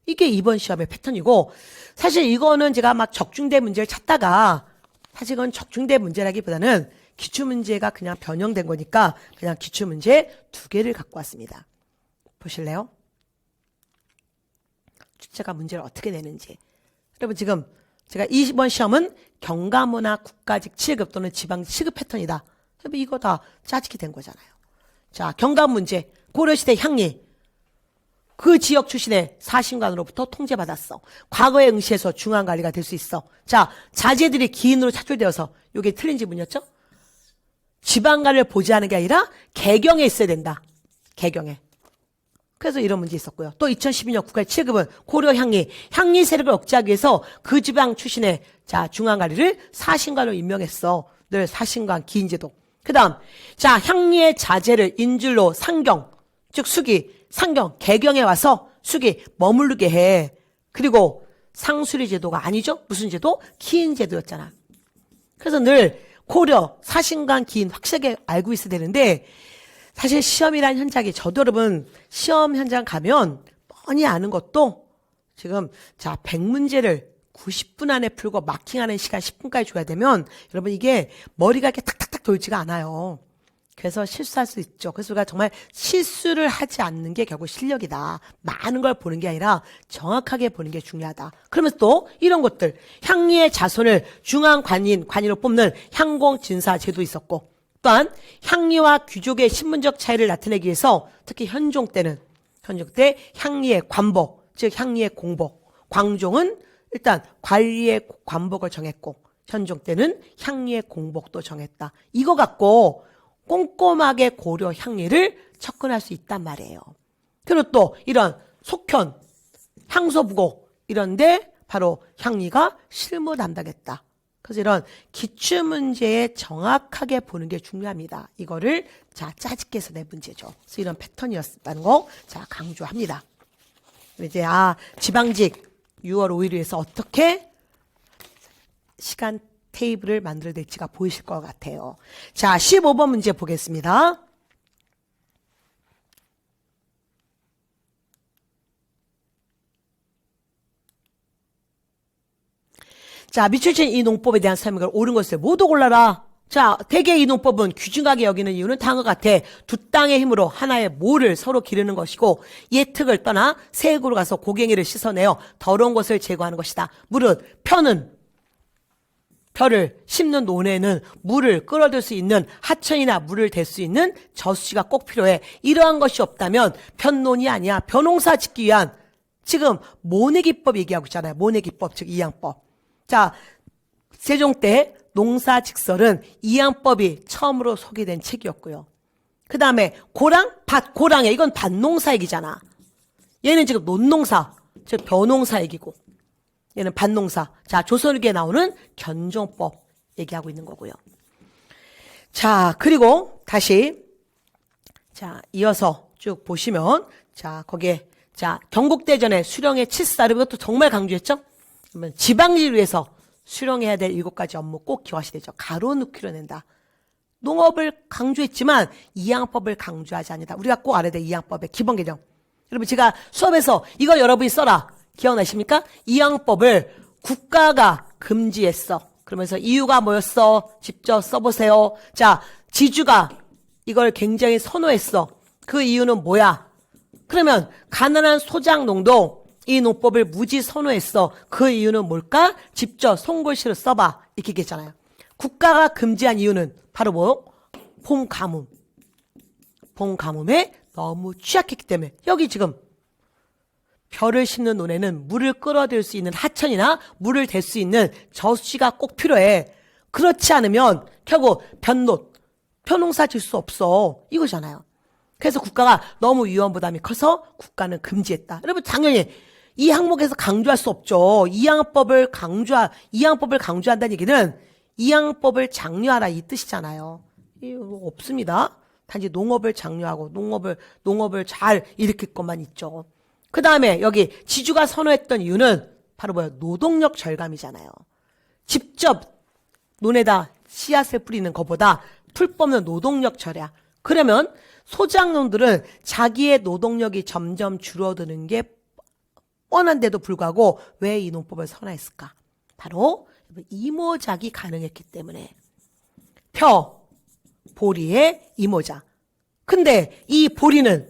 [SPEAKER 1] 이게 이번 시험의 패턴이고, 사실 이거는 제가 막 적중대 문제를 찾다가, 사실 이건 적중대 문제라기보다는 기출문제가 그냥 변형된 거니까 그냥 기출문제 2개를 갖고 왔습니다. 보실래요? 출제가 문제를 어떻게 내는지. 여러분 지금 제가 20번 시험은 경가문화 국가직 7급 또는 지방직 7급 패턴이다. 여러분 이거 다 짜집기 된 거잖아요. 자, 경감 문제. 고려시대 향리. 그 지역 출신의 사신관으로부터 통제받았어. 과거에 응시해서 중앙관리가 될 수 있어. 자, 자제들이 기인으로 차출되어서 이게 틀린 지문이었죠? 지방관을 보좌하는 게 아니라 개경에 있어야 된다. 개경에. 그래서 이런 문제 있었고요. 또 2012년 국가 7급은 고려 향리 세력을 억제하기 위해서 그 지방 출신의 자 중앙관리를 사신관으로 임명했어. 늘 사신관 기인제도. 그 다음 자 향리의 자제를 인줄로 상경 즉 수기 상경 개경에 와서 수기 머무르게 해. 그리고 상수리 제도가 아니죠. 무슨 제도? 기인 제도였잖아. 그래서 늘 고려 사신관 기인 확실하게 알고 있어야 되는데 사실 시험이란 현장이 저도 여러분 시험 현장 가면 뻔히 아는 것도 지금 자 100문제를 90분 안에 풀고 마킹하는 시간 10분까지 줘야 되면 여러분 이게 머리가 이렇게 탁탁탁 돌지가 않아요. 그래서 실수할 수 있죠. 그래서 우리가 정말 실수를 하지 않는 게 결국 실력이다. 많은 걸 보는 게 아니라 정확하게 보는 게 중요하다. 그러면서 또 이런 것들 향리의 자손을 관이로 뽑는 향공진사 제도 있었고 또한 향리와 귀족의 신분적 차이를 나타내기 위해서 특히 현종 때 향리의 관복, 즉 향리의 공복, 광종은 일단 관리의 관복을 정했고 현종 때는 향리의 공복도 정했다. 이거 갖고 꼼꼼하게 고려 향리를 접근할 수 있단 말이에요. 그리고 또 이런 속현, 향소부고 이런데 바로 향리가 실무 담당했다. 그래서 이런 기출문제에 정확하게 보는 게 중요합니다. 이거를 자 짜집게 해서 내 문제죠. 그래서 이런 패턴이었다는 거 자 강조합니다. 이제 지방직 6월 5일 위해서 어떻게 시간 테이블을 만들어낼지가 보이실 것 같아요. 자 15번 문제 보겠습니다. 자, 미출신 이 농법에 대한 설명을 옳은 것을 모두 골라라. 자, 대개 이 농법은 귀중하게 여기는 이유는 다음과 같아. 두 땅의 힘으로 하나의 모를 서로 기르는 것이고 예특을 떠나 세액으로 가서 고갱이를 씻어내어 더러운 것을 제거하는 것이다. 물은 벼를 심는 논에는 물을 끌어들 수 있는 하천이나 물을 댈 수 있는 저수지가 꼭 필요해. 이러한 것이 없다면 편논이 아니야. 벼농사 짓기 위한 지금 모내기법 얘기하고 있잖아요. 모내기법 즉 이양법. 자, 세종 때 농사직설은 이양법이 처음으로 소개된 책이었고요. 그 다음에 고랑에 이건 밭농사 얘기잖아. 얘는 지금 논농사, 즉 벼농사 얘기고 얘는 밭농사. 자, 조선일기에 나오는 견종법 얘기하고 있는 거고요. 자, 그리고 다시 자 이어서 쭉 보시면 자 거기에 자 경국대전의 수령의 칠사를 이것도 정말 강조했죠. 그러면 지방지를 위해서 수령해야 될 7가지 업무 꼭 기화시되죠. 가로놓기로 낸다. 농업을 강조했지만 이양법을 강조하지 않는다. 우리가 꼭 알아야 돼. 이양법의 기본 개념. 여러분 제가 수업에서 이거 여러분이 써라. 기억나십니까? 이양법을 국가가 금지했어. 그러면서 이유가 뭐였어? 직접 써보세요. 자, 지주가 이걸 굉장히 선호했어. 그 이유는 뭐야? 그러면 가난한 소장농도 이 농법을 무지 선호했어. 그 이유는 뭘까? 직접 손글씨로 써봐. 이렇게 얘기했잖아요. 국가가 금지한 이유는 바로 뭐? 봄가뭄. 봄가뭄에 너무 취약했기 때문에. 여기 지금 벼를 심는 논에는 물을 끌어들일 수 있는 하천이나 물을 댈 수 있는 저수지가 꼭 필요해. 그렇지 않으면 결국 변노, 표농사 질 수 없어. 이거잖아요. 그래서 국가가 너무 위험 부담이 커서 국가는 금지했다. 여러분 당연히 이 항목에서 강조할 수 없죠. 이양법을 강조한다는 얘기는 이양법을 장려하라 이 뜻이잖아요. 이거 없습니다. 단지 농업을 장려하고 농업을 잘 일으킬 것만 있죠. 그 다음에 여기 지주가 선호했던 이유는 바로 뭐예요? 노동력 절감이잖아요. 직접 논에다 씨앗을 뿌리는 것보다 풀 뽑는 노동력 절약. 그러면 소작농들은 자기의 노동력이 점점 줄어드는 게 뻔한데도 불구하고 왜 이 농법을 선호했을까? 바로 이모작이 가능했기 때문에. 보리의 이모작. 근데 이 보리는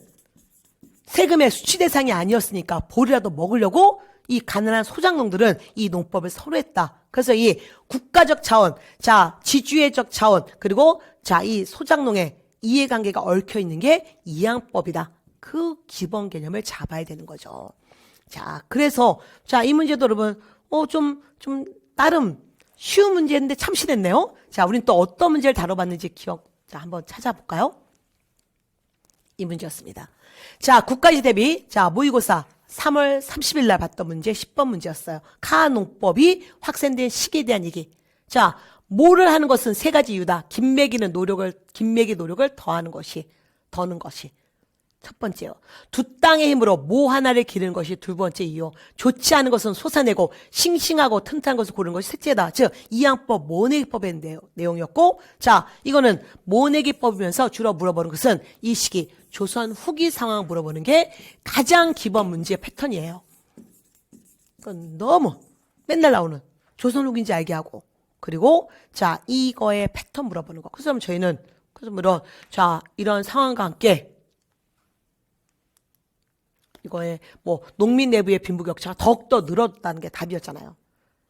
[SPEAKER 1] 세금의 수치 대상이 아니었으니까 보리라도 먹으려고 이 가난한 소작농들은 이 농법을 선호했다. 그래서 이 국가적 차원, 자, 지주회적 차원, 그리고 자, 이 소작농의 이해관계가 얽혀 있는 게 이양법이다. 그 기본 개념을 잡아야 되는 거죠. 자, 그래서 자, 이 문제도 여러분 좀 나름 쉬운 문제인데 참신했네요. 자, 우린 또 어떤 문제를 다뤄봤는지 자, 한번 찾아볼까요? 이 문제였습니다. 자, 국가지 대비 자, 모의고사 3월 30일 날 봤던 문제 10번 문제였어요. 카농법이 확산된 시기에 대한 얘기. 자, 뭐를 하는 것은 세 가지 이유다. 김매기 노력을 더는 것이. 첫 번째요. 두 땅의 힘으로 모 하나를 기르는 것이 두 번째 이유. 좋지 않은 것은 솟아내고 싱싱하고 튼튼한 것을 고르는 것이 셋째다. 즉 이양법 모내기법의 내용이었고, 자, 이거는 모내기법이면서 주로 물어보는 것은 이 시기 조선 후기 상황 물어보는 게 가장 기본 문제의 패턴이에요. 그건 너무 맨날 나오는 조선 후기인지 알게 하고, 그리고 자, 이거의 패턴 물어보는 거. 그래서 저희는 자, 이런 상황과 함께 이거에 뭐 농민 내부의 빈부격차가 더욱더 늘었다는 게 답이었잖아요.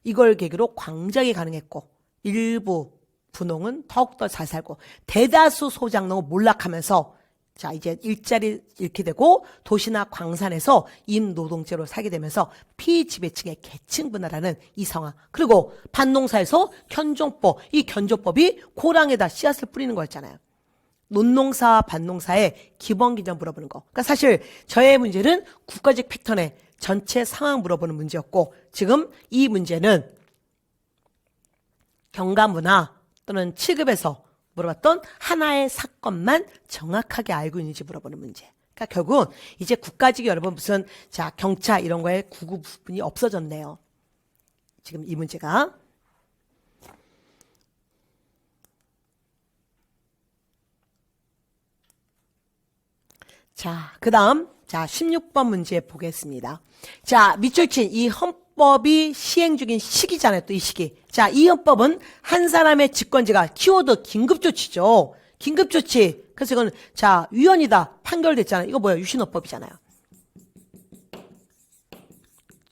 [SPEAKER 1] 이걸 계기로 광작이 가능했고 일부 분홍은 더욱더 잘 살고 대다수 소작농은 몰락하면서 자, 이제 일자리 잃게 되고 도시나 광산에서 임노동자로 살게 되면서 피지배층의 계층 분화라는 이 상황. 그리고 반농사에서 견종법, 이 견종법이 고랑에다 씨앗을 뿌리는 거였잖아요. 논농사와 반농사의 기본 개념 물어보는 거. 그러니까 사실 저의 문제는 국가적 패턴의 전체 상황 물어보는 문제였고, 지금 이 문제는 경과문화 또는 7급에서 물어봤던 하나의 사건만 정확하게 알고 있는지 물어보는 문제. 그러니까 결국은 이제 국가직 여러분 무슨 자, 경차 이런 거에 구구 부분이 없어졌네요. 지금 이 문제가. 자, 그 다음, 자, 16번 문제 보겠습니다. 자, 밑줄 친 이 헌법이 시행 중인 시기잖아요, 또 이 시기. 자, 이 헌법은 한 사람의 집권지가 키워드 긴급조치죠. 긴급조치. 그래서 이건, 자, 위헌이다. 판결됐잖아요. 이거 뭐야? 유신헌법이잖아요.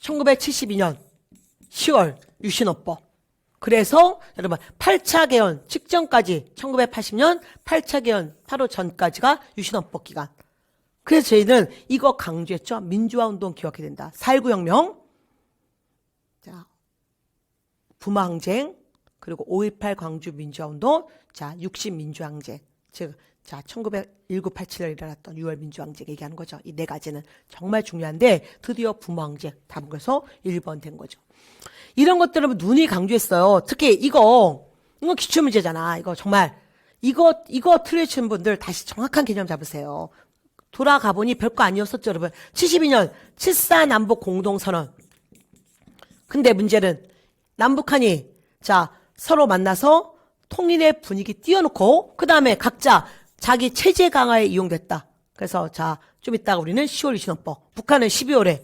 [SPEAKER 1] 1972년 10월 유신헌법. 그래서 여러분 8차 개헌 직전까지 1980년 8차 개헌 바로 전까지가 유신헌법 기간. 그래서 저희는 이거 강조했죠. 민주화운동 기억해야 된다. 4.19 혁명, 자, 부마항쟁, 그리고 5.18 광주 민주화운동, 자, 60 민주항쟁. 즉, 자, 1987년에 일어났던 6월 민주항쟁 얘기하는 거죠. 이 네 가지는 정말 중요한데 드디어 부마항쟁 다 먹어서 1번 된 거죠. 이런 것들은 눈이 강조했어요. 특히 이거 기출문제잖아. 이거 정말 이거 틀리신 분들 다시 정확한 개념 잡으세요. 돌아가 보니 별거 아니었었죠, 여러분. 72년 7.4 남북 공동선언. 근데 문제는 남북한이 자, 서로 만나서 통일의 분위기 띄워놓고 그 다음에 각자 자기 체제 강화에 이용됐다. 그래서 자, 좀 이따가 우리는 10월 유신헌법, 북한은 12월에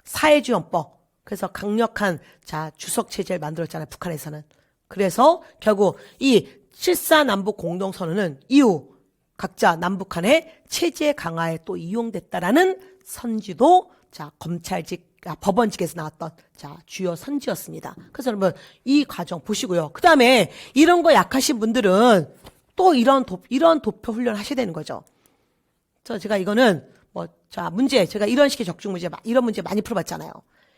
[SPEAKER 1] 사회주의헌법. 그래서 강력한 자, 주석 체제를 만들었잖아요, 북한에서는. 그래서 결국 이 7.4 남북 공동선언은 이후 각자 남북한의 체제 강화에 또 이용됐다라는 선지도 자, 법원직에서 나왔던 자, 주요 선지였습니다. 그래서 여러분 이 과정 보시고요. 그 다음에 이런 거 약하신 분들은 또 이런 도표 훈련 하셔야 되는 거죠. 제가 이거는 자, 문제 제가 이런 식의 적중 문제 이런 문제 많이 풀어봤잖아요.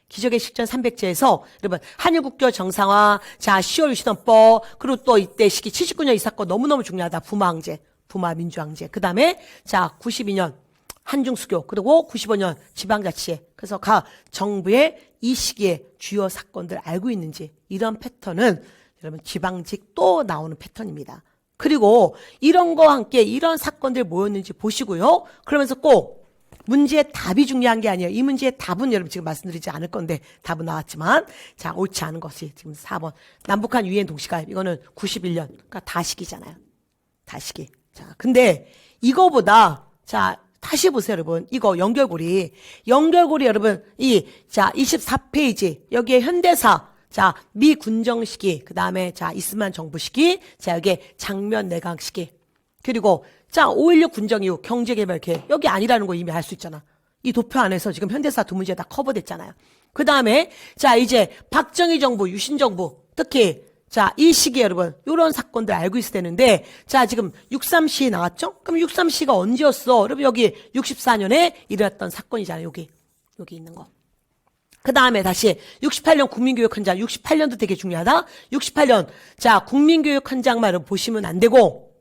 [SPEAKER 1] 기적의 식전 300제에서 여러분 한일국교 정상화, 자 10월 유신헌법, 그리고 또 이때 시기 79년 이 사건 너무너무 중요하다. 부마항제, 부마민주항제. 그 다음에 자 92년 한중수교, 그리고 95년 지방자치회. 그래서 각 정부의 이 시기에 주요 사건들 알고 있는지, 이런 패턴은 여러분 지방직 또 나오는 패턴입니다. 그리고 이런 거와 함께 이런 사건들 뭐였는지 보시고요. 그러면서 꼭 문제의 답이 중요한 게 아니에요. 이 문제의 답은 여러분 지금 말씀드리지 않을 건데 답은 나왔지만, 자 옳지 않은 것이 지금 4번 남북한 유엔 동시가입. 이거는 91년, 그러니까 다시기잖아요. 다시기. 자 근데 이거보다 자 다시 보세요, 여러분. 이거 연결고리 여러분 자 24페이지 여기에 현대사, 자 미 군정 시기, 그 다음에 자 이스만 정부 시기, 자 여기에 장면 내각 시기, 그리고 자 5.16 군정 이후 경제개발 계획, 여기 아니라는 거 이미 알 수 있잖아. 이 도표 안에서 지금 현대사 두 문제 다 커버됐잖아요. 그 다음에 자 이제 박정희 정부, 유신 정부, 특히 자 이 시기에 여러분 이런 사건들 알고 있어야 되는데, 자 지금 63시 나왔죠? 그럼 63시가 언제였어? 여러분 여기 64년에 일어났던 사건이잖아요. 여기 있는 거. 그 다음에 다시 68년 국민교육 현장, 68년도 되게 중요하다. 68년 자 국민교육 현장만 보시면 안 되고,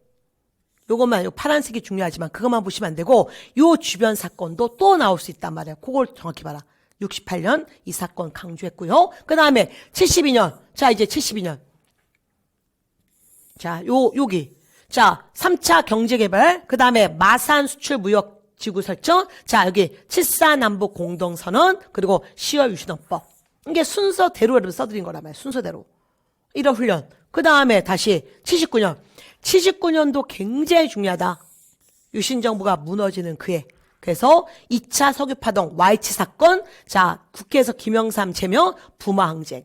[SPEAKER 1] 요것만, 요 파란색이 중요하지만 그것만 보시면 안 되고, 요 주변 사건도 또 나올 수 있단 말이에요. 그걸 정확히 봐라. 68년 이 사건 강조했고요. 그 다음에 72년, 자 이제 72년, 자 여기 자 3차 경제개발, 그 다음에 마산 수출 무역 지구 설정, 자 여기 7.4 남북 공동선언, 그리고 10월 유신헌법. 이게 순서대로 여러분 써드린 거란 말이에요. 순서대로. 이런 훈련. 그 다음에 다시 79년도 굉장히 중요하다. 유신 정부가 무너지는 그해. 그래서 2차 석유파동 YH 사건, 자 국회에서 김영삼 제명, 부마항쟁,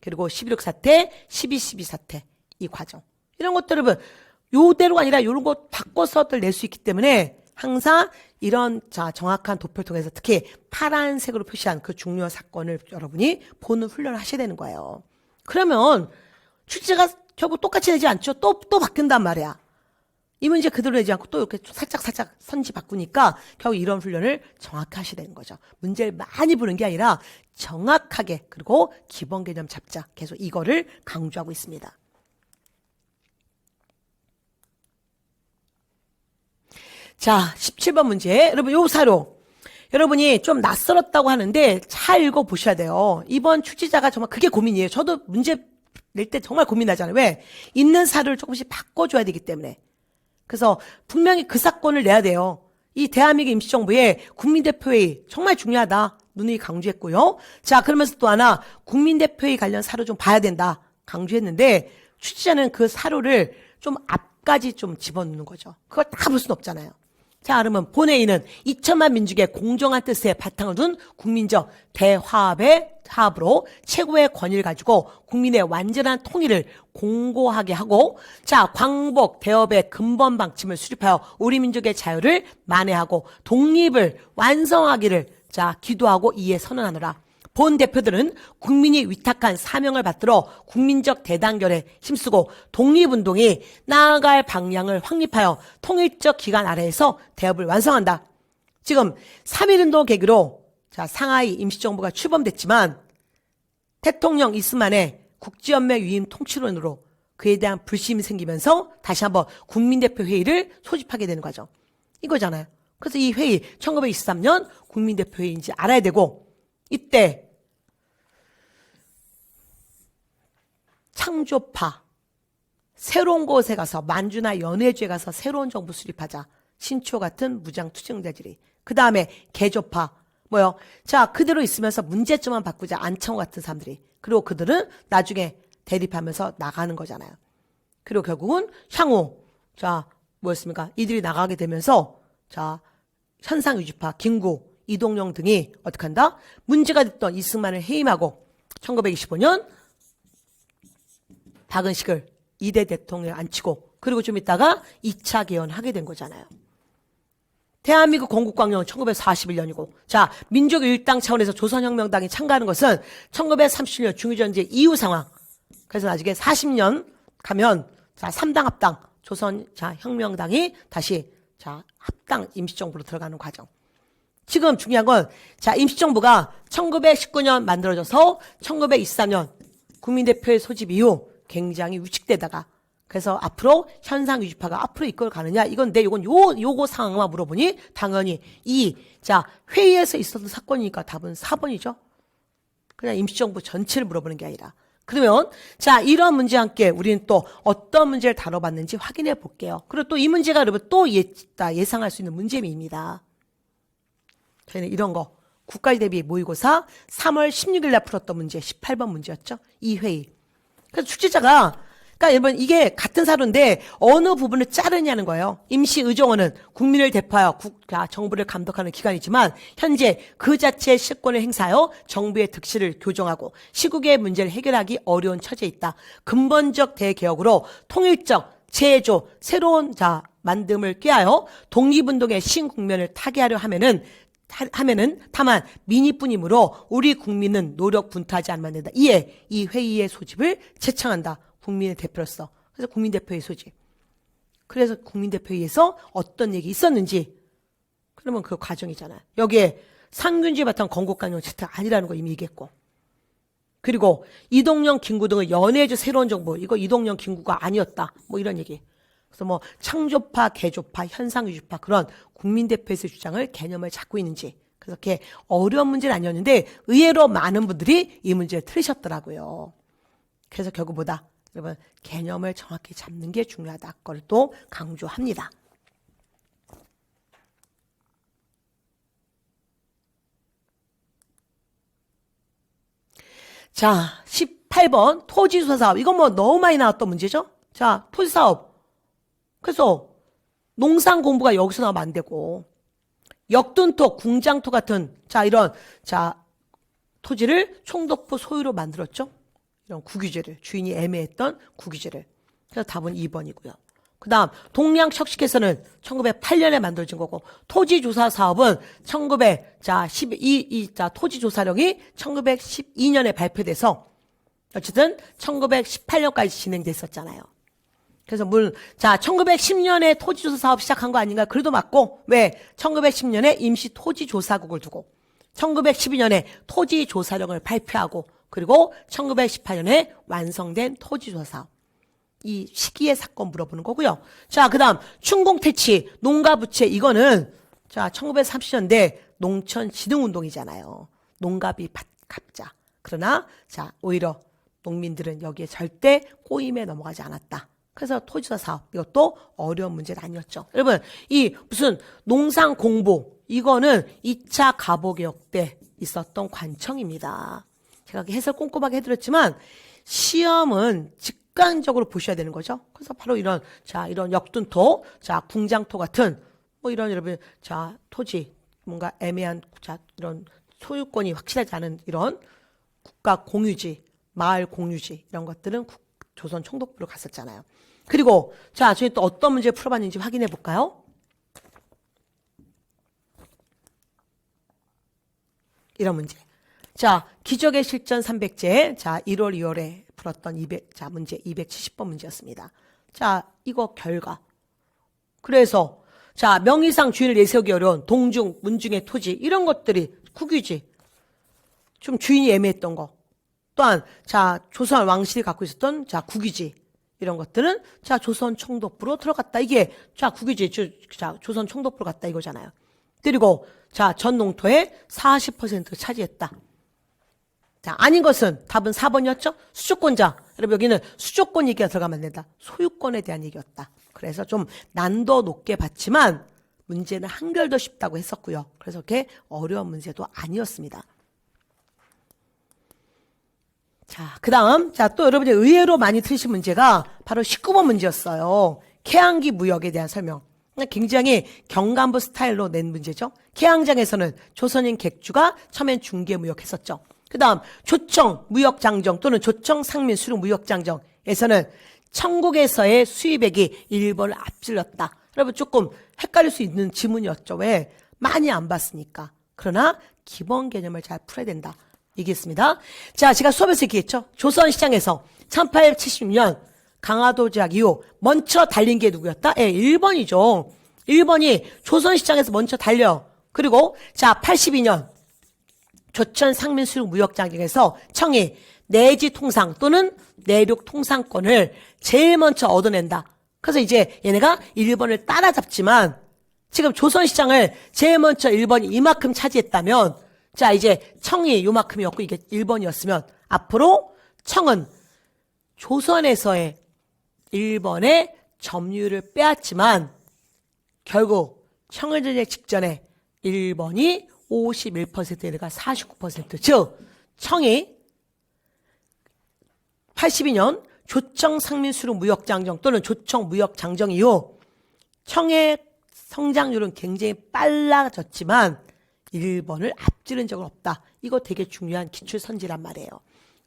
[SPEAKER 1] 그리고 11.6 사태, 12.12 사태, 이 과정. 이런 것들 여러분 요대로가 아니라 이런 거 바꿔서들 낼 수 있기 때문에 항상 이런 자 정확한 도표를 통해서 특히 파란색으로 표시한 그 중요 사건을 여러분이 보는 훈련을 하셔야 되는 거예요. 그러면 출제가 결국 똑같이 내지 않죠. 또 바뀐단 말이야. 이 문제 그대로 내지 않고 또 이렇게 살짝 선지 바꾸니까 결국 이런 훈련을 정확히 하셔야 되는 거죠. 문제를 많이 보는 게 아니라 정확하게, 그리고 기본 개념 잡자. 계속 이거를 강조하고 있습니다. 자, 17번 문제. 여러분, 요 사료. 여러분이 좀 낯설었다고 하는데 잘 읽어보셔야 돼요. 이번 출제자가 정말 그게 고민이에요. 저도 문제 낼 때 정말 고민하잖아요. 왜? 있는 사료를 조금씩 바꿔줘야 되기 때문에. 그래서 분명히 그 사건을 내야 돼요. 이 대한민국 임시정부의 국민대표회의 정말 중요하다. 누누이 강조했고요. 자, 그러면서 또 하나 국민대표회의 관련 사료 좀 봐야 된다. 강조했는데 출제자는 그 사료를 좀 앞까지 좀 집어넣는 거죠. 그걸 다 볼 수는 없잖아요. 자, 그러면 본회의는 2천만 민족의 공정한 뜻에 바탕을 둔 국민적 대화합으로 최고의 권위를 가지고 국민의 완전한 통일을 공고하게 하고, 자, 광복, 대업의 근본 방침을 수립하여 우리 민족의 자유를 만회하고 독립을 완성하기를 자, 기도하고 이에 선언하노라. 본 대표들은 국민이 위탁한 사명을 받들어 국민적 대단결에 힘쓰고 독립운동이 나아갈 방향을 확립하여 통일적 기관 아래에서 대업을 완성한다. 지금 3.1운동 계기로 자 상하이 임시정부가 출범됐지만 대통령 이스만의 국제연맹 위임 통치론으로 그에 대한 불신이 생기면서 다시 한번 국민대표 회의를 소집하게 되는 거죠. 이거잖아요. 그래서 이 회의 1923년 국민대표 회의인지 알아야 되고, 이때 창조파, 새로운 곳에 가서 만주나 연해주에 가서 새로운 정부 수립하자. 신초 같은 무장 투쟁자들이. 그 다음에 개조파, 뭐요? 자, 그대로 있으면서 문제점만 바꾸자. 안창호 같은 사람들이. 그리고 그들은 나중에 대립하면서 나가는 거잖아요. 그리고 결국은 향후, 자, 뭐였습니까? 이들이 나가게 되면서, 자, 현상유지파, 김구, 이동영 등이 어떻게 한다? 문제가 됐던 이승만을 해임하고 1925년 박은식을 2대 대통령에 앉히고, 그리고 좀 있다가 2차 개헌하게 된 거잖아요. 대한민국 건국광명은 1941년이고, 자, 민족 일당 차원에서 조선혁명당이 참가하는 것은 1937년 중유전쟁 이후 상황. 그래서 나중에 40년 가면, 자, 3당 합당, 조선, 자, 혁명당이 다시, 자, 합당 임시정부로 들어가는 과정. 지금 중요한 건, 자, 임시정부가 1919년 만들어져서 1924년 국민대표의 소집 이후 굉장히 위축되다가, 그래서 앞으로 현상 유지파가 앞으로 이끌어 가느냐, 이건데, 요거 상황만 물어보니, 당연히 자, 회의에서 있었던 사건이니까 답은 4번이죠. 그냥 임시정부 전체를 물어보는 게 아니라. 그러면, 자, 이런 문제와 함께 우리는 또 어떤 문제를 다뤄봤는지 확인해 볼게요. 그리고 또 이 문제가 여러분 또 예상할 수 있는 문제입니다. 저희는 이런 거, 국가시 대비 모의고사 3월 16일 날 풀었던 문제, 18번 문제였죠. 이 회의. 그래서 출제자가, 그러니까 여러분 이게 같은 사료인데 어느 부분을 자르냐는 거예요. 임시의정원은 국민을 대표하여 정부를 감독하는 기관이지만 현재 그 자체의 실권을 행사하여 정부의 득실을 교정하고 시국의 문제를 해결하기 어려운 처지에 있다. 근본적 대개혁으로 통일적 재조 새로운 만듦을 꾀하여 독립운동의 신국면을 타개하려 하면은 다만 민의뿐이므로 우리 국민은 노력 분투하지 않으면 된다. 이에 이 회의의 소집을 제청한다. 국민의 대표로서. 그래서 국민대표의 소집. 그래서 국민대표회의에서 어떤 얘기 있었는지, 그러면 그 과정이잖아요. 여기에 상균주의 바탕 건국관용 제택 아니라는 거 이미 얘기했고, 그리고 이동영, 김구 등을 연해주 새로운 정부, 이거 이동영, 김구가 아니었다. 뭐 이런 얘기. 그래서 뭐 창조파, 개조파, 현상유지파 그런 국민대표에서의 주장을 개념을 잡고 있는지. 그래서 그렇게 어려운 문제는 아니었는데 의외로 많은 분들이 이 문제를 틀으셨더라고요. 그래서 결국 뭐다? 여러분 개념을 정확히 잡는 게 중요하다. 그걸 또 강조합니다. 자, 18번 토지조사 사업. 이건 뭐 너무 많이 나왔던 문제죠. 자, 토지 사업. 그래서 농산 공부가 여기서 나오면 안 되고 역둔토, 궁장토 같은 이런 토지를 총독부 소유로 만들었죠. 이런 국유지를, 주인이 애매했던 국유지를. 그래서 답은 2번이고요. 그 다음 동량척식회사는 1908년에 만들어진 거고 토지조사 사업은 토지조사령이 1912년에 발표돼서 어쨌든 1918년까지 진행됐었잖아요. 그래서 1910년에 토지조사 사업 시작한 거 아닌가? 그래도 맞고, 왜? 1910년에 임시 토지조사국을 두고, 1912년에 토지조사령을 발표하고, 그리고 1918년에 완성된 토지조사 사업. 이 시기의 사건 물어보는 거고요. 자, 그 다음, 춘공퇴치, 농가부채, 이거는, 1930년대 농촌진흥운동이잖아요. 농가비 갚자. 그러나, 오히려 농민들은 여기에 절대 꼬임에 넘어가지 않았다. 그래서 토지조사 사업, 이것도 어려운 문제는 아니었죠. 여러분, 이 무슨 농산 공보, 이거는 2차 가보개혁 때 있었던 관청입니다. 제가 해설 꼼꼼하게 해드렸지만, 시험은 직관적으로 보셔야 되는 거죠. 그래서 바로 이런 역둔토, 궁장토 같은, 뭐 이런 여러분, 토지, 뭔가 애매한, 이런 소유권이 확실하지 않은 이런 국가 공유지, 마을 공유지, 이런 것들은 조선 총독부로 갔었잖아요. 그리고 저희 또 어떤 문제 풀어봤는지 확인해 볼까요? 이런 문제. 기적의 실전 300제. 1월, 2월에 풀었던 문제 270번 문제였습니다. 이거 결과. 그래서 명의상 주인을 내세우기 어려운 동중, 문중의 토지 이런 것들이 국유지. 좀 주인이 애매했던 거. 또한 조선 왕실이 갖고 있었던 국유지 이런 것들은 조선 총독부로 들어갔다. 이게 국유지 조선 총독부로 갔다 이거잖아요. 그리고 전 농토의 40% 차지했다. 아닌 것은 답은 4번이었죠. 수조권자. 여러분 여기는 수조권 얘기가 들어가면 안 된다. 소유권에 대한 얘기였다. 그래서 좀 난도 높게 봤지만 문제는 한결 더 쉽다고 했었고요. 그래서 그렇게 어려운 문제도 아니었습니다. 그 다음, 또 여러분이 의외로 많이 틀리신 문제가 바로 19번 문제였어요. 개항기 무역에 대한 설명. 굉장히 경간부 스타일로 낸 문제죠. 개항장에서는 조선인 객주가 처음엔 중개무역했었죠. 그 다음, 조청 무역장정 또는 조청 상민 수륙 무역장정에서는 청국에서의 수입액이 일본을 앞질렀다. 여러분 조금 헷갈릴 수 있는 지문이었죠. 왜? 많이 안 봤으니까. 그러나 기본 개념을 잘 풀어야 된다. 얘기했습니다. 제가 수업에서 얘기했죠. 조선시장에서 1876년 강화도 제약 이후 먼저 달린 게 누구였다? 1번이죠. 1번이 조선시장에서 먼저 달려. 그리고 자 82년 조천 상민수륙 무역장경에서 청이 내지 통상 또는 내륙 통상권을 제일 먼저 얻어낸다. 그래서 이제 얘네가 일본을 따라잡지만 지금 조선시장을 제일 먼저 일본이 이만큼 차지했다면 자 이제 청이 요만큼이었고 이게 일본이었으면 앞으로 청은 조선에서의 일본의 점유율을 빼앗지만 결국 청을 전쟁 직전에 일본이 51% 얘네가 49%. 즉 청이 82년 조청 상민수륙 무역장정 또는 조청 무역장정 이후 청의 성장률은 굉장히 빨라졌지만 일본을 앞지른 적은 없다. 이거 되게 중요한 기출선지란 말이에요.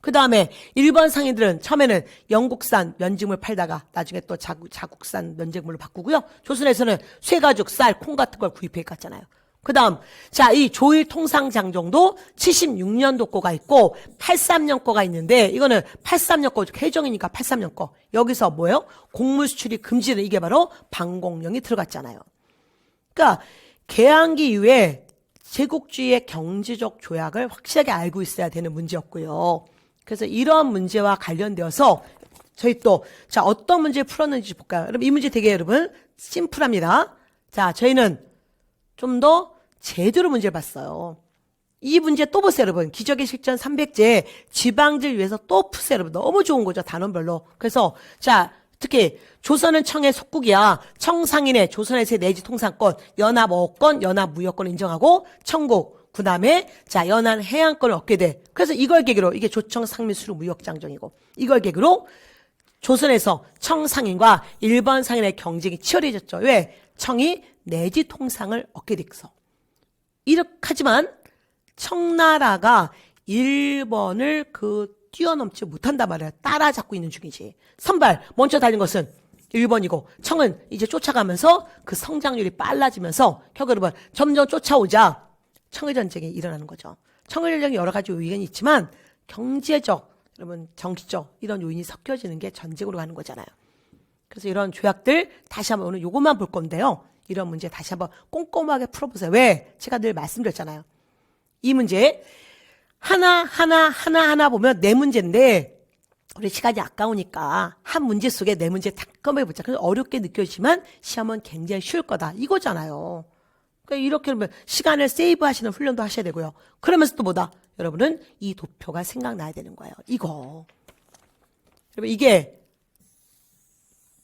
[SPEAKER 1] 그 다음에 일본 상인들은 처음에는 영국산 면직물 팔다가 나중에 또 자국산 면직물로 바꾸고요. 조선에서는 쇠가죽, 쌀, 콩 같은 걸 구입해 갔잖아요. 그 다음 자 이 조일 통상장정도 76년도 거가 있고 83년 거가 있는데 이거는 83년 거 해정이니까 83년 거. 여기서 뭐예요? 곡물 수출이 금지는 이게 바로 방공령이 들어갔잖아요. 그러니까 개항기 이후에 제국주의의 경제적 조약을 확실하게 알고 있어야 되는 문제였고요. 그래서 이러한 문제와 관련되어서 저희 또 자 어떤 문제를 풀었는지 볼까요? 여러분 이 문제 되게 여러분 심플합니다. 자 저희는 좀 더 제대로 문제를 봤어요. 이 문제 또 보세요 여러분. 기적의 실전 300제 지방들 위해서 또 푸세요 여러분. 너무 좋은 거죠 단원별로. 그래서 자 특히 조선은 청의 속국이야. 청상인의 조선에서의 내지 통상권, 연합어권, 연합무역권을 인정하고 청국, 그 다음에 자 연안 해양권을 얻게 돼. 그래서 이걸 계기로 이게 조청 상민수륙 무역장정이고 이걸 계기로 조선에서 청상인과 일본 상인의 경쟁이 치열해졌죠. 왜? 청이 내지 통상을 얻게 됐어. 이렇게 하지만 청나라가 일본을 뛰어넘지 못한단 말이야. 따라잡고 있는 중이지. 선발 먼저 달린 것은 일본이고 청은 이제 쫓아가면서 그 성장률이 빨라지면서 결국 여러분 점점 쫓아오자 청일전쟁이 일어나는 거죠. 청일전쟁이 여러 가지 요인이 있지만 경제적, 여러분 정치적 이런 요인이 섞여지는 게 전쟁으로 가는 거잖아요. 그래서 이런 조약들 다시 한번 오늘 요것만 볼 건데요. 이런 문제 다시 한번 꼼꼼하게 풀어보세요. 왜? 제가 늘 말씀드렸잖아요. 이 문제 하나 보면 네 문제인데 우리 시간이 아까우니까 한 문제 속에 네 문제 다 꺼내보자. 그래서 어렵게 느껴지지만 시험은 굉장히 쉬울 거다. 이거잖아요. 그러니까 이렇게 하면 시간을 세이브하시는 훈련도 하셔야 되고요. 그러면서 또 뭐다? 여러분은 이 도표가 생각나야 되는 거예요. 이거. 여러분 이게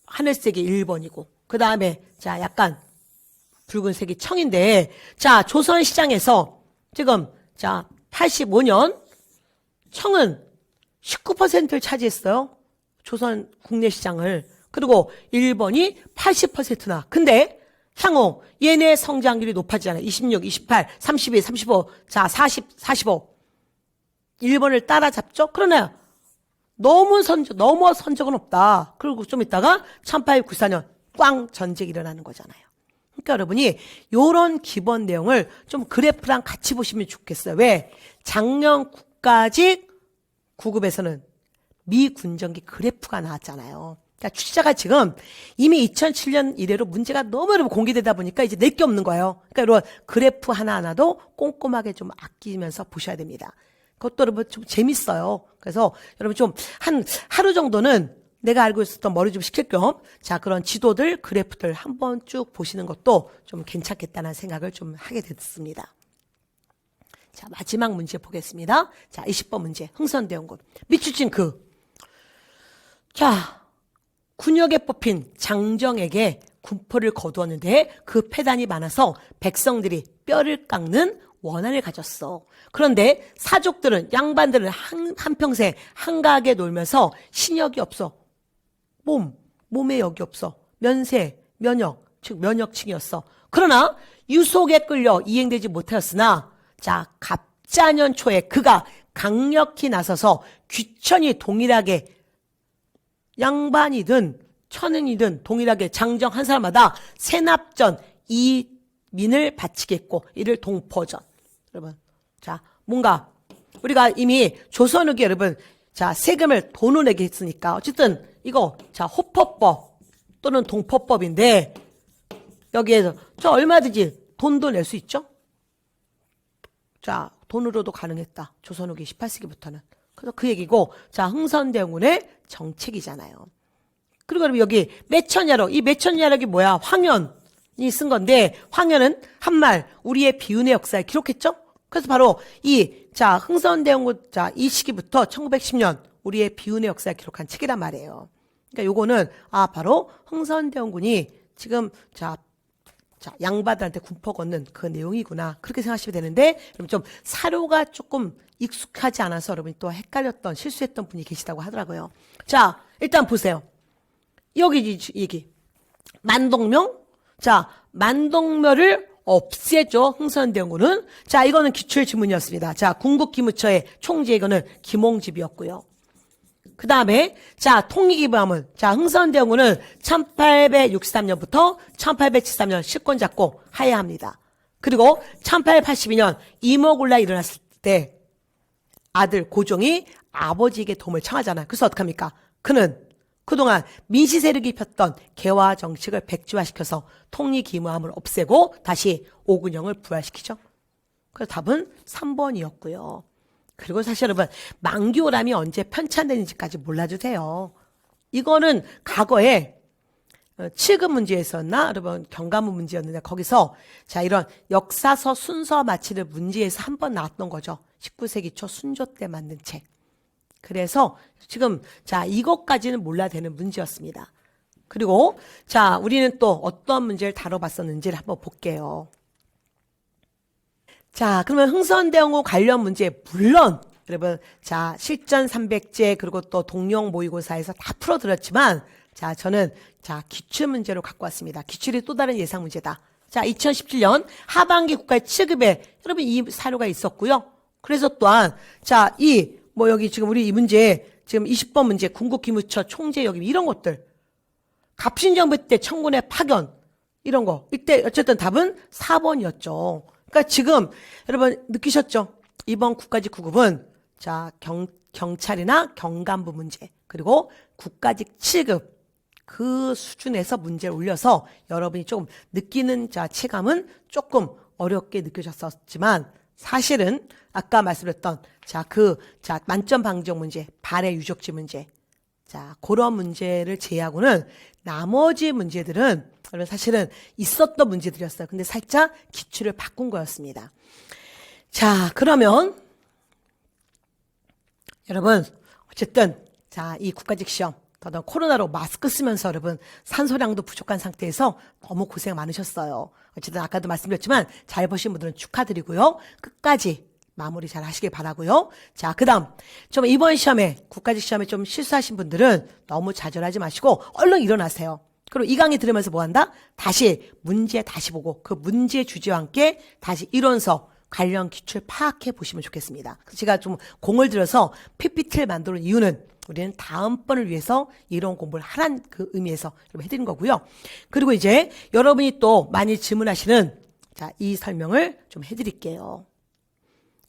[SPEAKER 1] 하늘색이 1번이고 그 다음에 자 약간 붉은색이 청인데 자 조선시장에서 지금 자 85년 청은 19%를 차지했어요. 조선 국내 시장을. 그리고 일본이 80%나. 근데 향후 얘네 성장률이 높아지잖아요. 26, 28, 32, 35, 자 40, 45. 일본을 따라잡죠. 그러나 너무 선적은 없다. 그리고 좀 있다가 1894년 꽝 전쟁이 일어나는 거잖아요. 그러니까 여러분이 요런 기본 내용을 좀 그래프랑 같이 보시면 좋겠어요. 왜? 작년 국가직 9급에서는 미 군정기 그래프가 나왔잖아요. 그러니까 취재자가 지금 이미 2007년 이래로 문제가 너무 여러분 공개되다 보니까 이제 낼 게 없는 거예요. 그러니까 이런 그래프 하나하나도 꼼꼼하게 좀 아끼면서 보셔야 됩니다. 그것도 여러분 좀 재밌어요. 그래서 여러분 좀 하루 정도는 내가 알고 있었던 머리 좀 식힐 겸, 자, 그런 지도들, 그래프들 한번 쭉 보시는 것도 좀 괜찮겠다는 생각을 좀 하게 됐습니다. 자, 마지막 문제 보겠습니다. 자, 20번 문제. 흥선대원군. 미추진 자, 군역에 뽑힌 장정에게 군포를 거두었는데 그 패단이 많아서 백성들이 뼈를 깎는 원한을 가졌어. 그런데 사족들은, 양반들은 한평생 한가하게 놀면서 신역이 없어. 몸에 역이 없어. 면역, 즉 면역층이었어. 그러나 유속에 끌려 이행되지 못하였으나 자, 갑자년 초에 그가 강력히 나서서 귀천이 동일하게 양반이든 천은이든 동일하게 장정 한 사람마다 세납전 이민을 바치겠고 이를 동포전. 여러분, 자, 뭔가 우리가 이미 조선 후기 여러분, 자, 세금을 돈으로 내게 했으니까 어쨌든 이거 자, 호포법 또는 동포법인데 여기에서 저 얼마든지 돈도 낼 수 있죠? 자, 돈으로도 가능했다. 조선 후기 18세기부터는. 그래서 그 얘기고, 자, 흥선대원군의 정책이잖아요. 그리고 그럼 여기 매천야록, 이 매천야록이 뭐야? 황현이 쓴 건데, 황현은 한말 우리의 비운의 역사에 기록했죠? 그래서 바로 자, 흥선대원군, 자, 이 시기부터 1910년 우리의 비운의 역사에 기록한 책이란 말이에요. 그러니까 요거는, 바로 흥선대원군이 지금, 자, 양바들한테 군포 걷는 그 내용이구나. 그렇게 생각하시면 되는데, 그럼 좀 사료가 조금 익숙하지 않아서 여러분이 또 헷갈렸던, 실수했던 분이 계시다고 하더라고요. 자, 일단 보세요. 여기 얘기. 만동명? 자, 만동묘를 없애죠. 흥선대원군은. 자, 이거는 기출 지문이었습니다. 자, 궁극기무처의 총재 이거는 김홍집이었고요. 그 다음에, 자, 통일기부함은, 자, 흥선대원군은 1863년부터 1873년 실권 잡고 하야합니다. 그리고 1882년 이모군란이 일어났을 때 아들 고종이 아버지에게 도움을 청하잖아요. 그래서 어떡합니까? 그는 그동안 민시 세력이 폈던 개화 정책을 백지화시켜서 통일기무함을 없애고 다시 오군영을 부활시키죠. 그래서 답은 3번이었고요. 그리고 사실 여러분, 만기오람이 언제 편찬되는지까지 몰라주세요. 이거는 과거에 7급 문제였었나? 여러분, 경가문 문제였는데 거기서 자, 이런 역사서 순서 맞히는 문제에서 한 번 나왔던 거죠. 19세기 초 순조 때 만든 책. 그래서 지금 자, 이것까지는 몰라야 되는 문제였습니다. 그리고 자, 우리는 또 어떤 문제를 다뤄봤었는지를 한번 볼게요. 자, 그러면 흥선대원군 관련 문제, 물론, 여러분, 자, 실전 300제, 그리고 또 동영 모의고사에서 다 풀어드렸지만, 자, 저는, 자, 기출문제로 갖고 왔습니다. 기출이 또 다른 예상 문제다. 자, 2017년 하반기 국가의 취급에, 여러분, 이 사료가 있었고요. 그래서 또한, 자, 여기 지금 우리 이 문제, 지금 20번 문제, 궁극기무처, 총재 역임, 이런 것들. 갑신정부 때 청군의 파견, 이런 거. 이때, 어쨌든 답은 4번이었죠. 그러니까 지금 여러분 느끼셨죠? 이번 국가직 9급은 자, 경찰이나 경감부 문제, 그리고 국가직 7급 그 수준에서 문제를 올려서 여러분이 조금 느끼는 자, 체감은 조금 어렵게 느껴졌었지만 사실은 아까 말씀드렸던 만점 방정 문제, 발해 유적지 문제, 자, 그런 문제를 제외하고는 나머지 문제들은 사실은 있었던 문제들이었어요. 근데 살짝 기출을 바꾼 거였습니다. 자, 그러면 여러분 어쨌든 자, 이 국가직 시험 더더 코로나로 마스크 쓰면서 여러분 산소량도 부족한 상태에서 너무 고생 많으셨어요. 어쨌든 아까도 말씀드렸지만 잘 보신 분들은 축하드리고요. 끝까지 마무리 잘 하시길 바라고요. 자, 그다음 좀 이번 시험에 국가직 시험에 좀 실수하신 분들은 너무 좌절하지 마시고 얼른 일어나세요. 그리고 이 강의 들으면서 뭐 한다? 다시 문제 다시 보고 그 문제 주제와 함께 다시 이론서 관련 기출 파악해 보시면 좋겠습니다. 제가 좀 공을 들여서 PPT를 만드는 이유는 우리는 다음번을 위해서 이론 공부를 하란 그 의미에서 해드린 거고요. 그리고 이제 여러분이 또 많이 질문하시는 자, 이 설명을 좀 해드릴게요.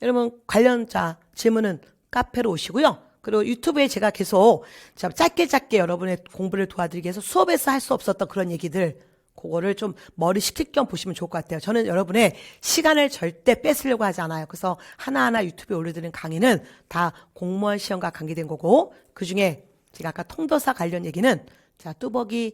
[SPEAKER 1] 여러분 관련 질문은 카페로 오시고요. 그리고 유튜브에 제가 계속 짧게 여러분의 공부를 도와드리기 위해서 수업에서 할 수 없었던 그런 얘기들 그거를 좀 머리 식힐 겸 보시면 좋을 것 같아요. 저는 여러분의 시간을 절대 뺏으려고 하지 않아요. 그래서 하나하나 유튜브에 올려드리는 강의는 다 공무원 시험과 관계된 거고 그중에 제가 아까 통도사 관련 얘기는 뚜벅이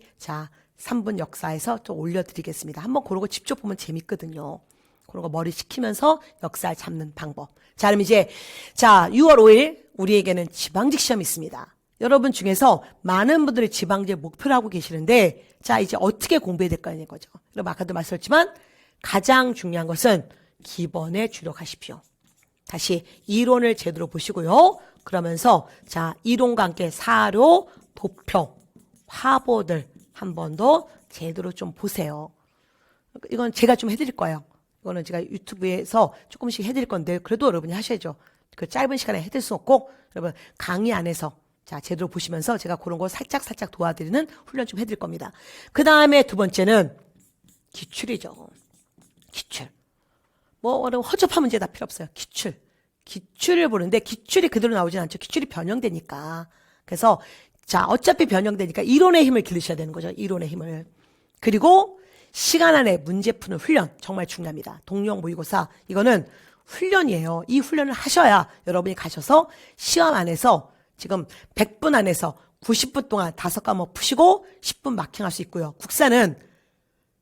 [SPEAKER 1] 3분 역사에서 좀 올려드리겠습니다. 한번 그러고 직접 보면 재밌거든요. 그런 거 머리 식히면서 역사를 잡는 방법. 자, 그럼 이제 6월 5일 우리에게는 지방직 시험이 있습니다. 여러분 중에서 많은 분들이 지방직 목표를 하고 계시는데 자, 이제 어떻게 공부해야 될까라는 거죠. 여러분 아까도 말씀드렸지만 가장 중요한 것은 기본에 주력하십시오. 다시 이론을 제대로 보시고요. 그러면서 이론과 함께 사료, 도표, 화보들 한 번 더 제대로 좀 보세요. 이건 제가 좀 해드릴 거예요. 이거는 제가 유튜브에서 조금씩 해드릴 건데 그래도 여러분이 하셔야죠. 그 짧은 시간에 해드릴 수 없고 여러분 강의 안에서 제대로 보시면서 제가 그런 거 살짝 도와드리는 훈련 좀 해드릴 겁니다. 그 다음에 두 번째는 기출이죠. 기출. 허접한 문제 다 필요 없어요. 기출을 보는데 기출이 그대로 나오진 않죠. 기출이 변형되니까. 그래서 어차피 변형되니까 이론의 힘을 기르셔야 되는 거죠. 이론의 힘을. 그리고 시간 안에 문제 푸는 훈련 정말 중요합니다. 동영 모의고사 이거는 훈련이에요. 이 훈련을 하셔야 여러분이 가셔서 시험 안에서 지금 100분 안에서 90분 동안 5과목 푸시고 10분 마킹할 수 있고요. 국사는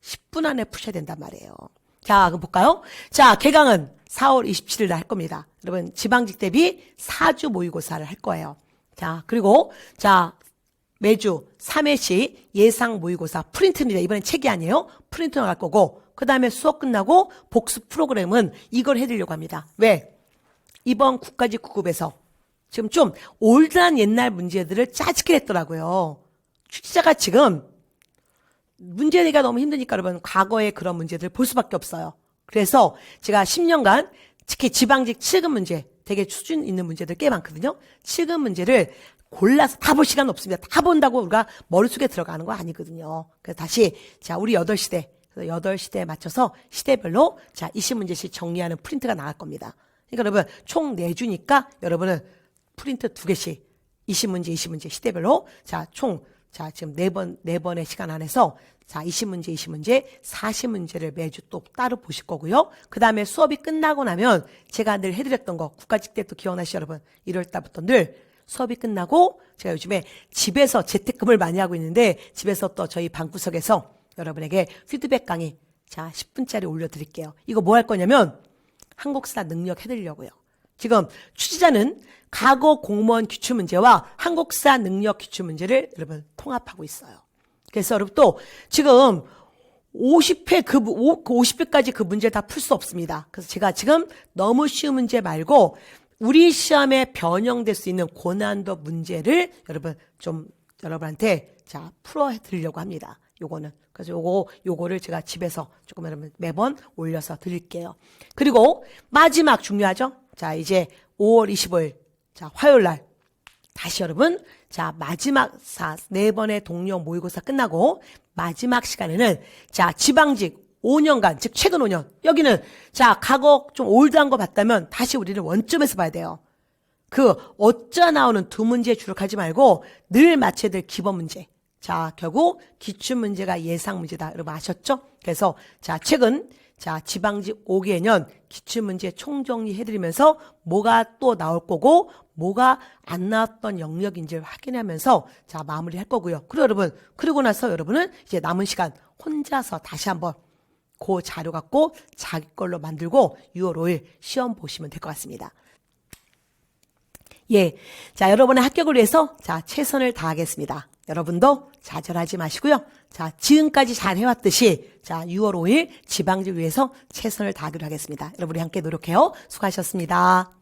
[SPEAKER 1] 10분 안에 푸셔야 된단 말이에요. 자, 그럼 볼까요? 자, 개강은 4월 27일 날 할 겁니다. 여러분, 지방직 대비 4주 모의고사를 할 거예요. 자, 그리고, 자, 매주 3회씩 예상 모의고사 프린트입니다. 이번엔 책이 아니에요. 프린트 나갈 거고, 그 다음에 수업 끝나고 복습 프로그램은 이걸 해드리려고 합니다. 왜? 이번 국가직 9급에서 지금 좀 올드한 옛날 문제들을 짜집게 했더라고요. 취지자가 지금 문제 내기가 너무 힘드니까 여러분 과거의 그런 문제들 볼 수밖에 없어요. 그래서 제가 10년간 특히 지방직 7급 문제 되게 수준 있는 문제들 꽤 많거든요. 7급 문제를 골라서 다 볼 시간 없습니다. 다 본다고 우리가 머릿속에 들어가는 거 아니거든요. 그래서 다시 자 우리 8시대 8시대에 맞춰서 시대별로 자 20문제씩 정리하는 프린트가 나갈 겁니다. 그러니까 여러분 총 4주니까 여러분은 프린트 2개씩 20문제 시대별로 자 지금 4번의 시간 안에서 자 20문제 40문제를 매주 또 따로 보실 거고요. 그 다음에 수업이 끝나고 나면 제가 늘 해드렸던 거 국가직 때 또 기억나시죠 여러분? 1월달부터 늘 수업이 끝나고 제가 요즘에 집에서 재택근무를 많이 하고 있는데 집에서 또 저희 방구석에서 여러분에게 피드백 강의 자 10분짜리 올려드릴게요. 이거 뭐 할 거냐면 한국사 능력 해드리려고요. 지금 취지자는 과거 공무원 기출문제와 한국사 능력 기출문제를 여러분 통합하고 있어요. 그래서 여러분 또 지금 50회까지 그 문제를 다 풀 수 없습니다. 그래서 제가 지금 너무 쉬운 문제 말고 우리 시험에 변형될 수 있는 고난도 문제를 여러분 좀 여러분한테 자 풀어 드리려고 합니다. 요거는 그래서 요거를 제가 집에서 조금 여러분 매번 올려서 드릴게요. 그리고 마지막 중요하죠? 자 이제 5월 25일 자 화요일 날 다시 여러분 자 마지막 4번의 동료 모의고사 끝나고 마지막 시간에는 자 지방직 5년간 즉 최근 5년 여기는 자 과거 좀 올드한 거 봤다면 다시 우리는 원점에서 봐야 돼요. 그 어쩌 나오는 2문제에 주력하지 말고 늘 맞춰야 될 기본 문제. 자 결국 기출문제가 예상문제다 여러분 아셨죠? 그래서 자 최근 자 지방직 5개년 기출문제 총정리 해드리면서 뭐가 또 나올 거고 뭐가 안 나왔던 영역인지를 확인하면서 자 마무리할 거고요. 그리고 여러분 그러고 나서 여러분은 이제 남은 시간 혼자서 다시 한번 그 자료 갖고 자기 걸로 만들고 6월 5일 시험 보시면 될 것 같습니다. 예, 자 여러분의 합격을 위해서 자 최선을 다하겠습니다. 여러분도 좌절하지 마시고요. 자 지금까지 잘 해왔듯이 자 6월 5일 지방직 위해서 최선을 다하기로 하겠습니다. 여러분이 함께 노력해요. 수고하셨습니다.